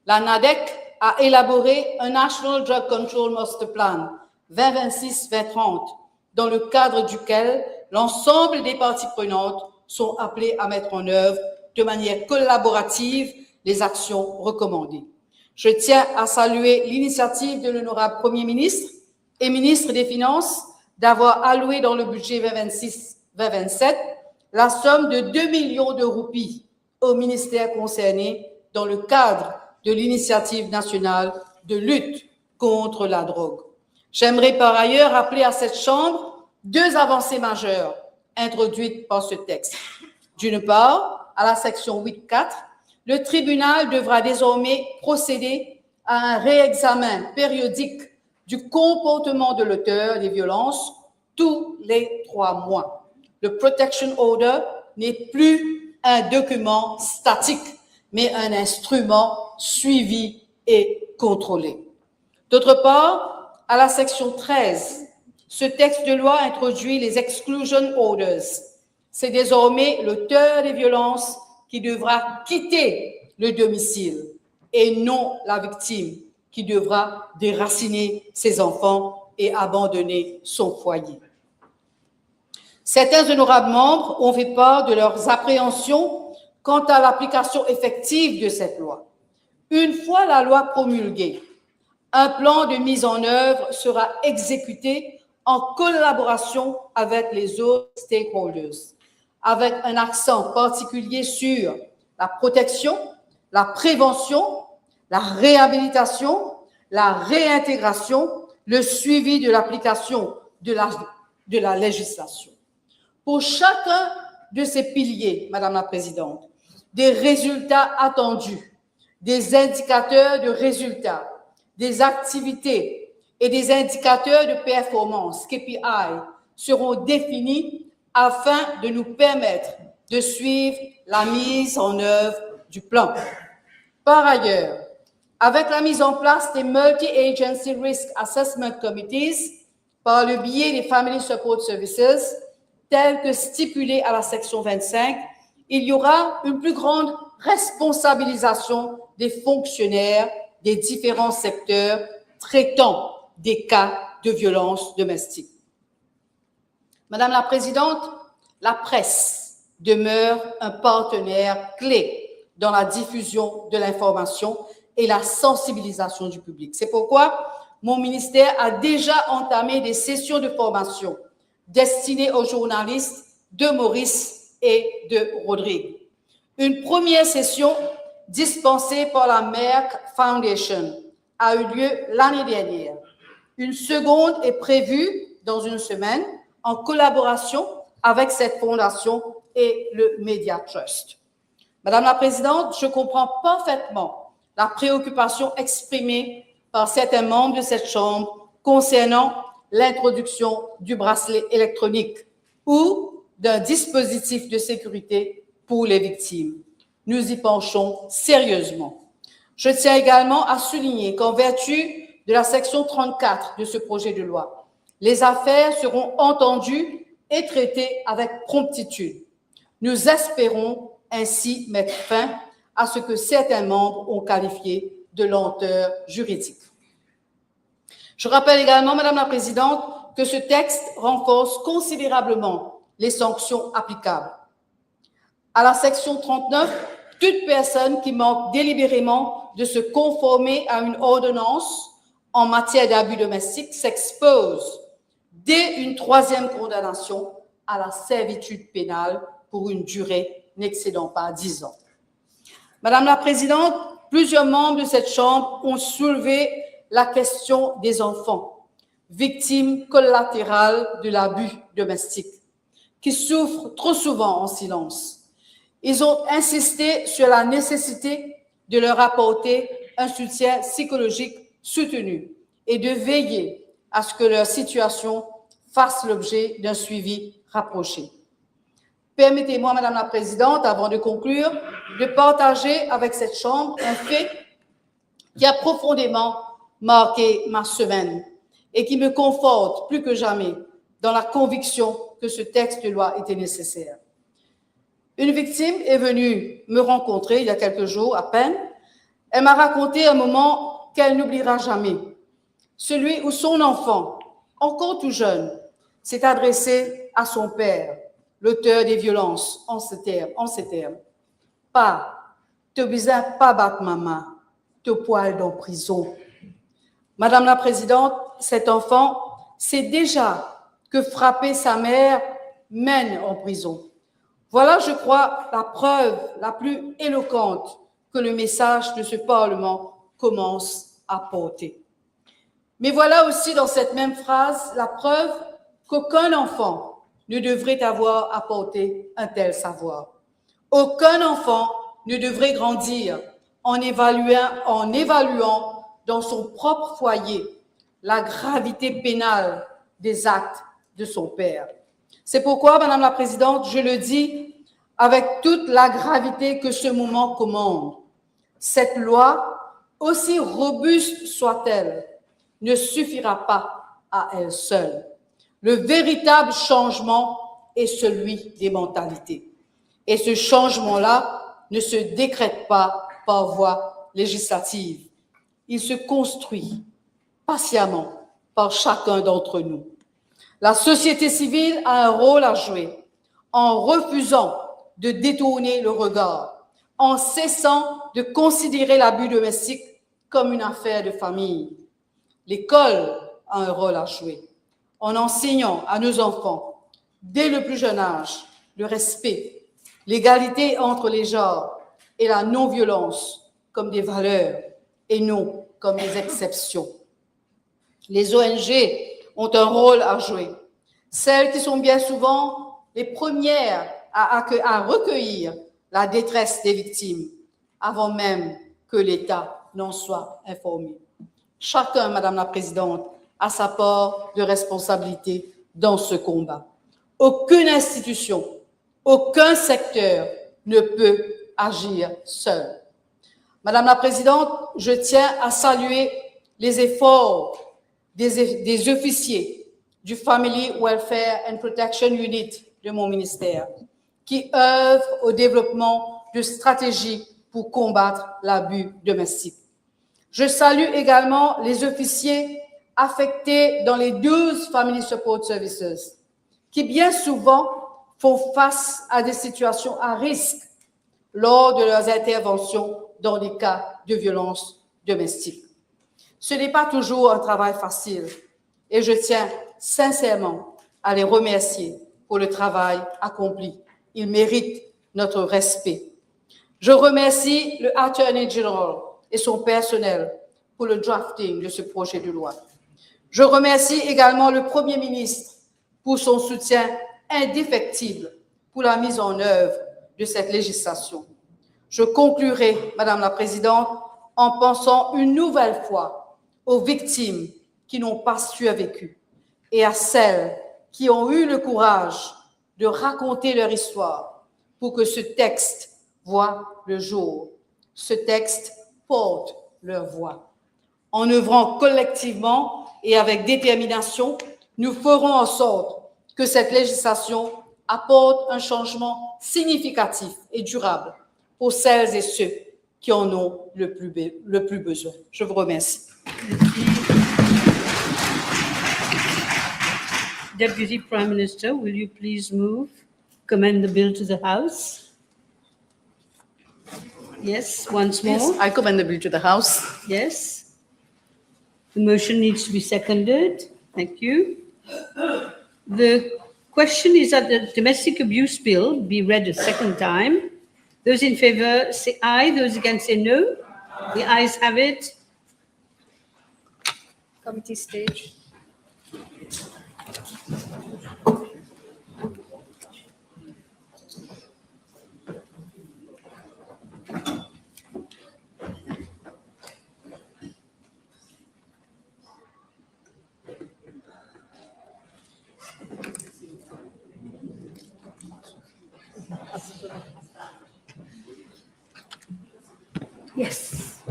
la NADEC a élaboré un National Drug Control Master Plan 2026-2030, dans le cadre duquel l'ensemble des parties prenantes sont appelées à mettre en œuvre de manière collaborative les actions recommandées. Je tiens à saluer l'initiative de l'honorable Premier ministre et ministre des Finances d'avoir alloué dans le budget 2026-2027 la somme de 2 millions de roupies au ministère concerné dans le cadre de l'initiative nationale de lutte contre la drogue. J'aimerais par ailleurs rappeler à cette Chambre 2 avancées majeures introduites par ce texte. D'une part, à la section 8.4, le tribunal devra désormais procéder à un réexamen périodique du comportement de l'auteur des violences tous les 3 mois. Le Protection Order n'est plus un document statique, mais un instrument suivi et contrôlé. D'autre part, à la section 13, ce texte de loi introduit les exclusion orders. C'est désormais l'auteur des violences qui devra quitter le domicile et non la victime qui devra déraciner ses enfants et abandonner son foyer. Certains honorables membres ont fait part de leurs appréhensions quant à l'application effective de cette loi. Une fois la loi promulguée, un plan de mise en œuvre sera exécuté en collaboration avec les autres stakeholders, avec un accent particulier sur la protection, la prévention, la réhabilitation, la réintégration, le suivi de l'application de la législation. Pour chacun de ces piliers, Madame la Présidente, des résultats attendus, des indicateurs de résultats, des activités et des indicateurs de performance, KPI, seront définis afin de nous permettre de suivre la mise en œuvre du plan. Par ailleurs, avec la mise en place des Multi-Agency Risk Assessment Committees par le biais des Family Support Services, tels que stipulés à la section 25, il y aura une plus grande responsabilisation des fonctionnaires des différents secteurs traitant des cas de violence domestique. Madame la Présidente, la presse demeure un partenaire clé dans la diffusion de l'information et la sensibilisation du public. C'est pourquoi mon ministère a déjà entamé des sessions de formation destinées aux journalistes de Maurice et de Rodrigue. Une première session dispensée par la Merck Foundation a eu lieu l'année dernière. Une seconde est prévue dans une semaine en collaboration avec cette fondation et le Media Trust. Madame la Présidente, je comprends parfaitement la préoccupation exprimée par certains membres de cette Chambre concernant l'introduction du bracelet électronique ou d'un dispositif de sécurité pour les victimes. Nous y penchons sérieusement. Je tiens également à souligner qu'en vertu de la section 34 de ce projet de loi, les affaires seront entendues et traitées avec promptitude. Nous espérons ainsi mettre fin à ce que certains membres ont qualifié de lenteur juridique. Je rappelle également, Madame la Présidente, que ce texte renforce considérablement les sanctions applicables. À la section 39, toute personne qui manque délibérément de se conformer à une ordonnance en matière d'abus domestique s'expose dès une 3e condamnation à la servitude pénale pour une durée n'excédant pas 10 ans. Madame la Présidente, plusieurs membres de cette Chambre ont soulevé la question des enfants, victimes collatérales de l'abus domestique, qui souffrent trop souvent en silence. Ils ont insisté sur la nécessité de leur apporter un soutien psychologique soutenu et de veiller à ce que leur situation fasse l'objet d'un suivi rapproché. Permettez-moi, Madame la Présidente, avant de conclure, de partager avec cette Chambre un fait qui a profondément marqué ma semaine et qui me conforte plus que jamais dans la conviction que ce texte de loi était nécessaire. Une victime est venue me rencontrer il y a quelques jours à peine. Elle m'a raconté un moment qu'elle n'oubliera jamais, celui où son enfant, encore tout jeune, s'est adressé à son père, l'auteur des violences, en ces termes. « Pas, te besoin pas battre maman, te poil dans prison. » Madame la Présidente, cet enfant sait déjà que frapper sa mère mène en prison. Voilà, je crois, la preuve la plus éloquente que le message de ce Parlement commence à porter. Mais voilà aussi dans cette même phrase la preuve qu'aucun enfant ne devrait avoir à porter un tel savoir. Aucun enfant ne devrait grandir en évaluant dans son propre foyer la gravité pénale des actes de son père. C'est pourquoi, Madame la Présidente, je le dis avec toute la gravité que ce moment commande. Cette loi, aussi robuste soit-elle, ne suffira pas à elle seule. Le véritable changement est celui des mentalités. Et ce changement-là ne se décrète pas par voie législative. Il se construit patiemment par chacun d'entre nous. La société civile a un rôle à jouer en refusant de détourner le regard, en cessant de considérer l'abus domestique comme une affaire de famille. L'école a un rôle à jouer en enseignant à nos enfants, dès le plus jeune âge, le respect, l'égalité entre les genres et la non-violence comme des valeurs et non comme des exceptions. Les ONG ont un rôle à jouer, celles qui sont bien souvent les premières à recueillir la détresse des victimes avant même que l'État n'en soit informé. Chacun, Madame la Présidente, a sa part de responsabilité dans ce combat. Aucune institution, aucun secteur ne peut agir seul. Madame la Présidente, je tiens à saluer les efforts des officiers du Family Welfare and Protection Unit de mon ministère, qui œuvrent au développement de stratégies pour combattre l'abus domestique. Je salue également les officiers affectés dans les 12 Family Support Services, qui bien souvent font face à des situations à risque lors de leurs interventions dans des cas de violence domestique. Ce n'est pas toujours un travail facile et je tiens sincèrement à les remercier pour le travail accompli. Ils méritent notre respect. Je remercie le Attorney General et son personnel pour le drafting de ce projet de loi. Je remercie également le Premier ministre pour son soutien indéfectible pour la mise en œuvre de cette législation. Je conclurai, Madame la Présidente, en pensant une nouvelle fois aux victimes qui n'ont pas survécu et à celles qui ont eu le courage de raconter leur histoire pour que ce texte voie le jour. Ce texte portent leur voix. En œuvrant collectivement et avec détermination, nous ferons en sorte que cette législation apporte un changement significatif et durable pour celles et ceux qui en ont le plus besoin. Je vous remercie. Deputy Prime Minister, will you please commend the bill to the House? Yes, once more. Yes, I commend the bill to the House. Yes. The motion needs to be seconded. Thank you. The question is that the domestic abuse bill be read a second time. Those in favor say aye, those against say no. The ayes have it. Committee stage. Yes.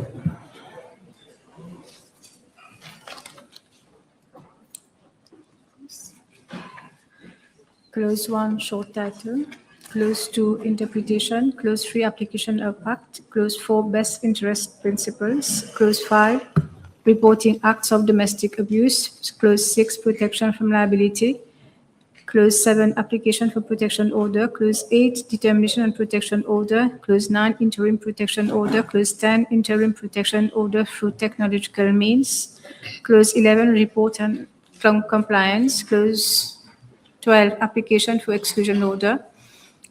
Clause 1, short title. Clause 2, interpretation. Clause 3, application of act. Clause 4, best interest principles. Clause 5, reporting acts of domestic abuse. Clause 6, protection from liability. Clause 7, application for protection order. Clause 8, determination and protection order. Clause 9, interim protection order. Clause 10, interim protection order through technological means. Clause 11, report and compliance. Clause 12, application for exclusion order.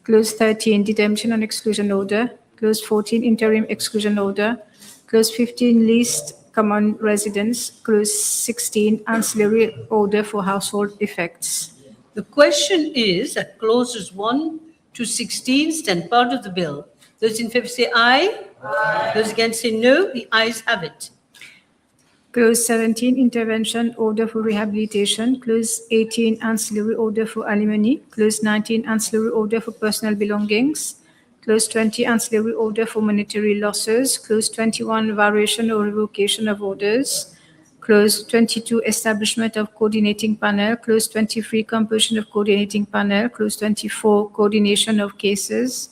Clause 13, determination and exclusion order. Clause 14, interim exclusion order. Clause 15, least common residence. Clause 16, ancillary order for household effects. The question is that clauses 1 to 16 stand part of the bill. Those in favor say aye. Aye. Those against say no. The ayes have it. Clause 17, intervention order for rehabilitation. Clause 18, ancillary order for alimony. Clause 19, ancillary order for personal belongings. Clause 20, ancillary order for monetary losses. Clause 21, variation or revocation of orders. Clause 22, establishment of coordinating panel. Clause 23, composition of coordinating panel. Clause 24, coordination of cases.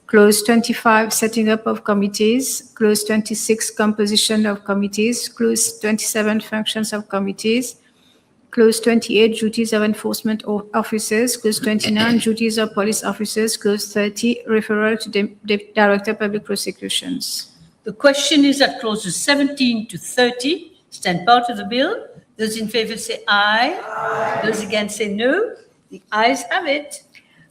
Clause 25, setting up of committees. Clause 26, composition of committees. Clause 27, functions of committees. Clause 28, duties of enforcement officers. Clause 29, duties of police officers. Clause 30, referral to the Director of Public Prosecutions. The question is that clauses 17 to 30 stand part of the bill. Those in favor say aye. Aye. Those against say no. The ayes have it.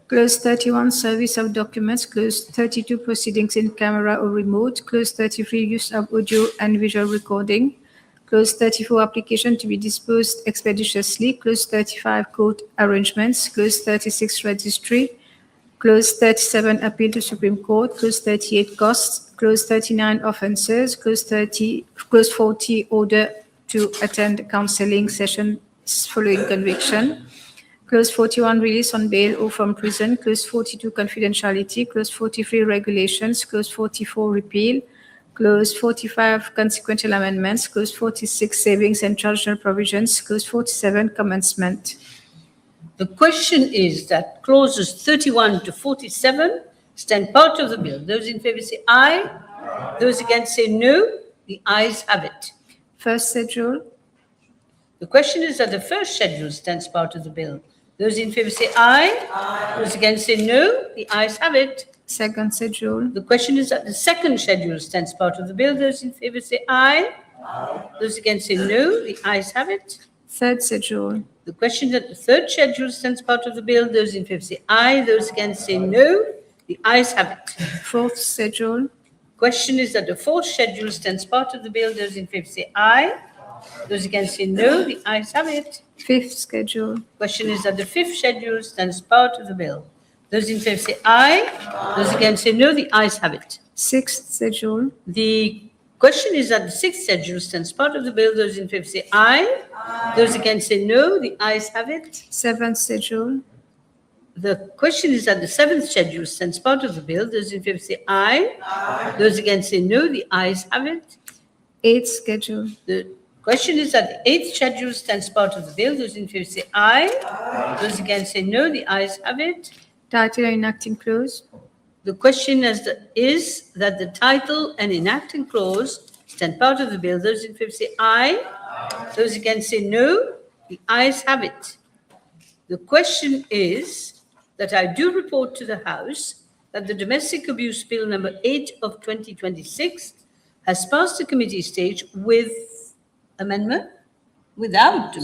Clause 31, service of documents. Clause 32, proceedings in camera or remote. Clause 33, use of audio and visual recording. Clause 34, application to be disposed expeditiously. Clause 35, court arrangements. Clause 36, registry. Clause 37, appeal to Supreme Court. Clause 38, costs. Clause 39, offences. Clause 40, order to attend counseling sessions following conviction. Clause 41, release on bail or from prison. Clause 42, confidentiality. Clause 43, regulations. Clause 44, repeal. Clause 45, consequential amendments. Clause 46, savings and traditional provisions. Clause 47, commencement. The question is that clauses 31 to 47 stand part of the bill. Those in favor say aye. Aye. Those against say no. The ayes have it. First schedule. The question is that the first schedule stands part of the bill. Those in favor say aye. Aye. Those against say no. The ayes have it. Second schedule. The question is that the second schedule stands part of the bill. Those in favor say aye. Aye. Those against say no. The ayes have it. Third schedule. The question that the third schedule stands part of the bill. Those in favor say aye. Those against say no. The ayes have it. Fourth schedule. Question is that the fourth schedule stands part of the bill. Those in favor say aye. Those against say no. The ayes have it. Fifth schedule. Question is that the fifth schedule stands part of the bill. Those in favor say aye. Those against say no. The ayes have it. Sixth schedule. The question is that the sixth schedule stands part of the bill. Those in favor say aye. Those against say no. The ayes have it. Seventh schedule. the question is that the seventh schedule stands part of the bill. Those in favor say aye. Aye. Those against say no. The ayes have it. Eighth schedule. The question is that the eighth schedule stands part of the bill. Those in favor say aye. Aye. Those against say no. The ayes have it. Title and enacting clause. The question is that the title and enacting clause stand part of the bill. Those in favor say aye. Aye. Those against say no. The ayes have it. The question is that I do report to the House that the Domestic Abuse Bill number 8 of 2026 has passed the committee stage with amendment, without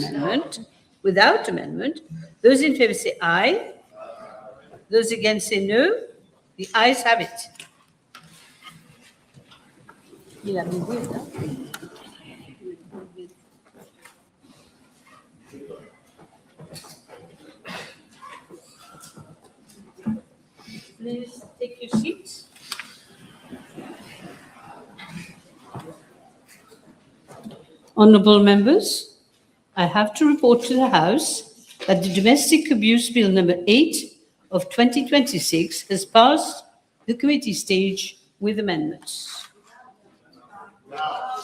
amendment. Those in favor say aye. Those against say no. The ayes have it. Please take your seats. Honourable members, I have to report to the House that the Domestic Abuse Bill number 8 of 2026 has passed the committee stage with amendments.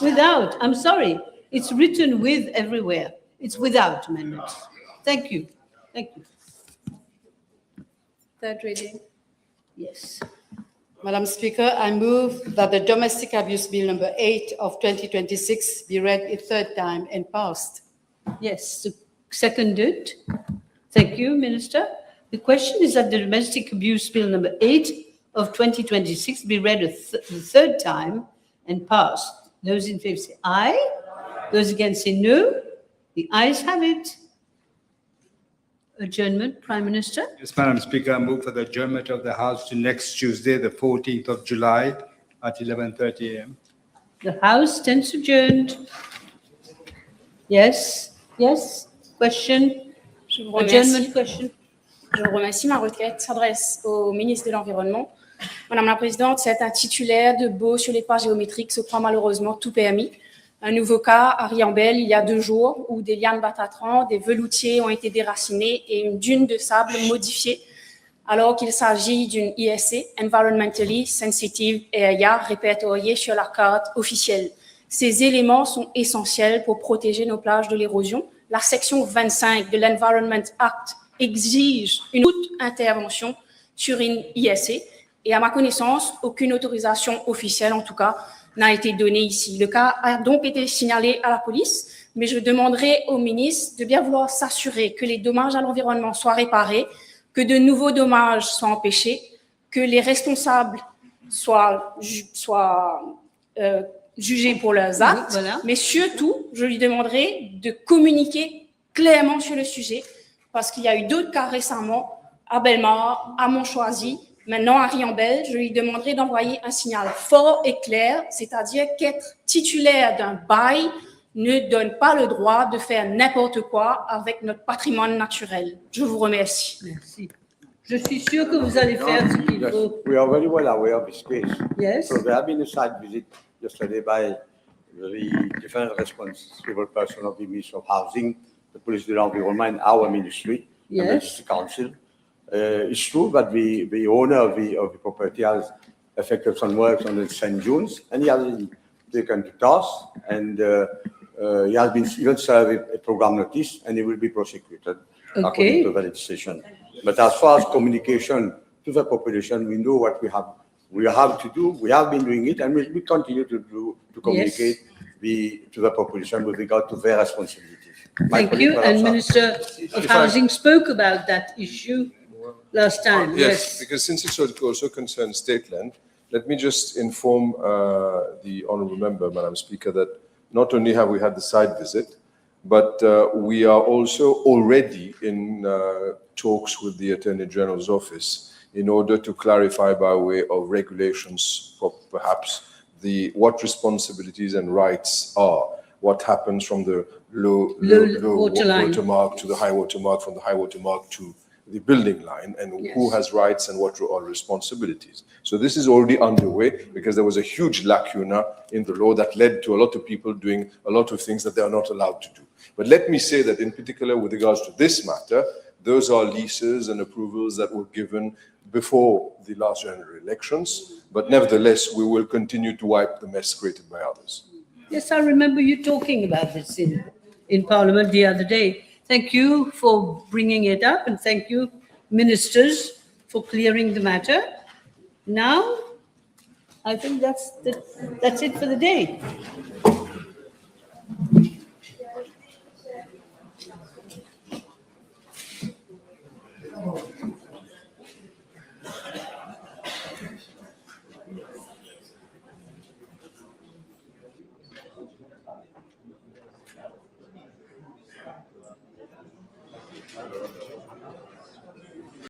Without, I'm sorry, it's written with everywhere. It's without amendments. Thank you. Thank you. Third reading. Yes. Madam Speaker, I move that the Domestic Abuse Bill number 8 of 2026 be read a third time and passed. Yes, seconded. Thank you, Minister. The question is that the Domestic Abuse Bill number 8 of 2026 be read the third time and passed. Those in favor say aye. Those against say no. The ayes have it. Adjournment, Prime Minister. Yes, Madam Speaker, I move for the adjournment of the House to next Tuesday, the 14th of July at 11:30 a.m. The House stands adjourned. Yes, yes, question, Je vous adjournment remercie. question. Je vous remercie. Ma requête s'adresse au ministre de l'Environnement. Madame la Présidente, c'est un titulaire de baux sur les pas géométriques se croit malheureusement tout permis. Un nouveau cas à Riambel il y a 2 jours où des lianes batatran, des veloutiers ont été déracinés et une dune de sable modifiée alors qu'il s'agit d'une ISC, Environmentally Sensitive Area, répertoriée sur la carte officielle. Ces éléments sont essentiels pour protéger nos plages de l'érosion. La section 25 de l'Environment Act exige une toute intervention sur une ISC et à ma connaissance, aucune autorisation officielle en tout cas n'a été donnée ici. Le cas a donc été signalé à la police, mais je demanderai au ministre de bien vouloir s'assurer que les dommages à l'environnement soient réparés, que de nouveaux dommages soient empêchés, que les responsables soient jugés pour leurs actes, Oui, voilà. mais surtout, je lui demanderai de communiquer clairement sur le sujet, parce qu'il y a eu d'autres cas récemment, à Bellemare, à Montchoisy, maintenant à Riambel. Je lui demanderai d'envoyer un signal fort et clair, c'est-à-dire qu'être titulaire d'un bail ne donne pas le droit de faire n'importe quoi avec notre patrimoine naturel. Je vous remercie. Merci. Je suis sûre que vous allez faire ce qu'il Yes, faut. we are very well aware of this case. Yes. So there have been a site visit yesterday by the different responsible person of the Ministry of Housing, the Police de l'Environnement, and our ministry, Yes. and the District Council. It's true that the owner of the property has effected some works on the St. John's, and he has been taken to task, and he has been even served a program notice, and he will be prosecuted according to the legislation. But as far as communication to the population, we know what we have to do. We have been doing it, and we continue to communicate to the population with regard to their responsibilities. Thank you. And Minister of Housing spoke about that issue last time. Yes, because since it also concerns state land, let me just inform the honourable member, Madam Speaker, that not only have we had the site visit, but we are also already in talks with the Attorney General's office in order to clarify by way of regulations for perhaps what responsibilities and rights are, what happens from the low water mark to the high water mark, from the high water mark to the building line, and who has rights and what are responsibilities. So this is already underway because there was a huge lacuna in the law that led to a lot of people doing a lot of things that they are not allowed to do. But let me say that in particular with regards to this matter, those are leases and approvals that were given before the last general elections. But nevertheless, we will continue to wipe the mess created by others. Yes, I remember you talking about this in Parliament the other day. Thank you for bringing it up, and thank you, ministers, for clearing the matter. Now, I think that's it for the day.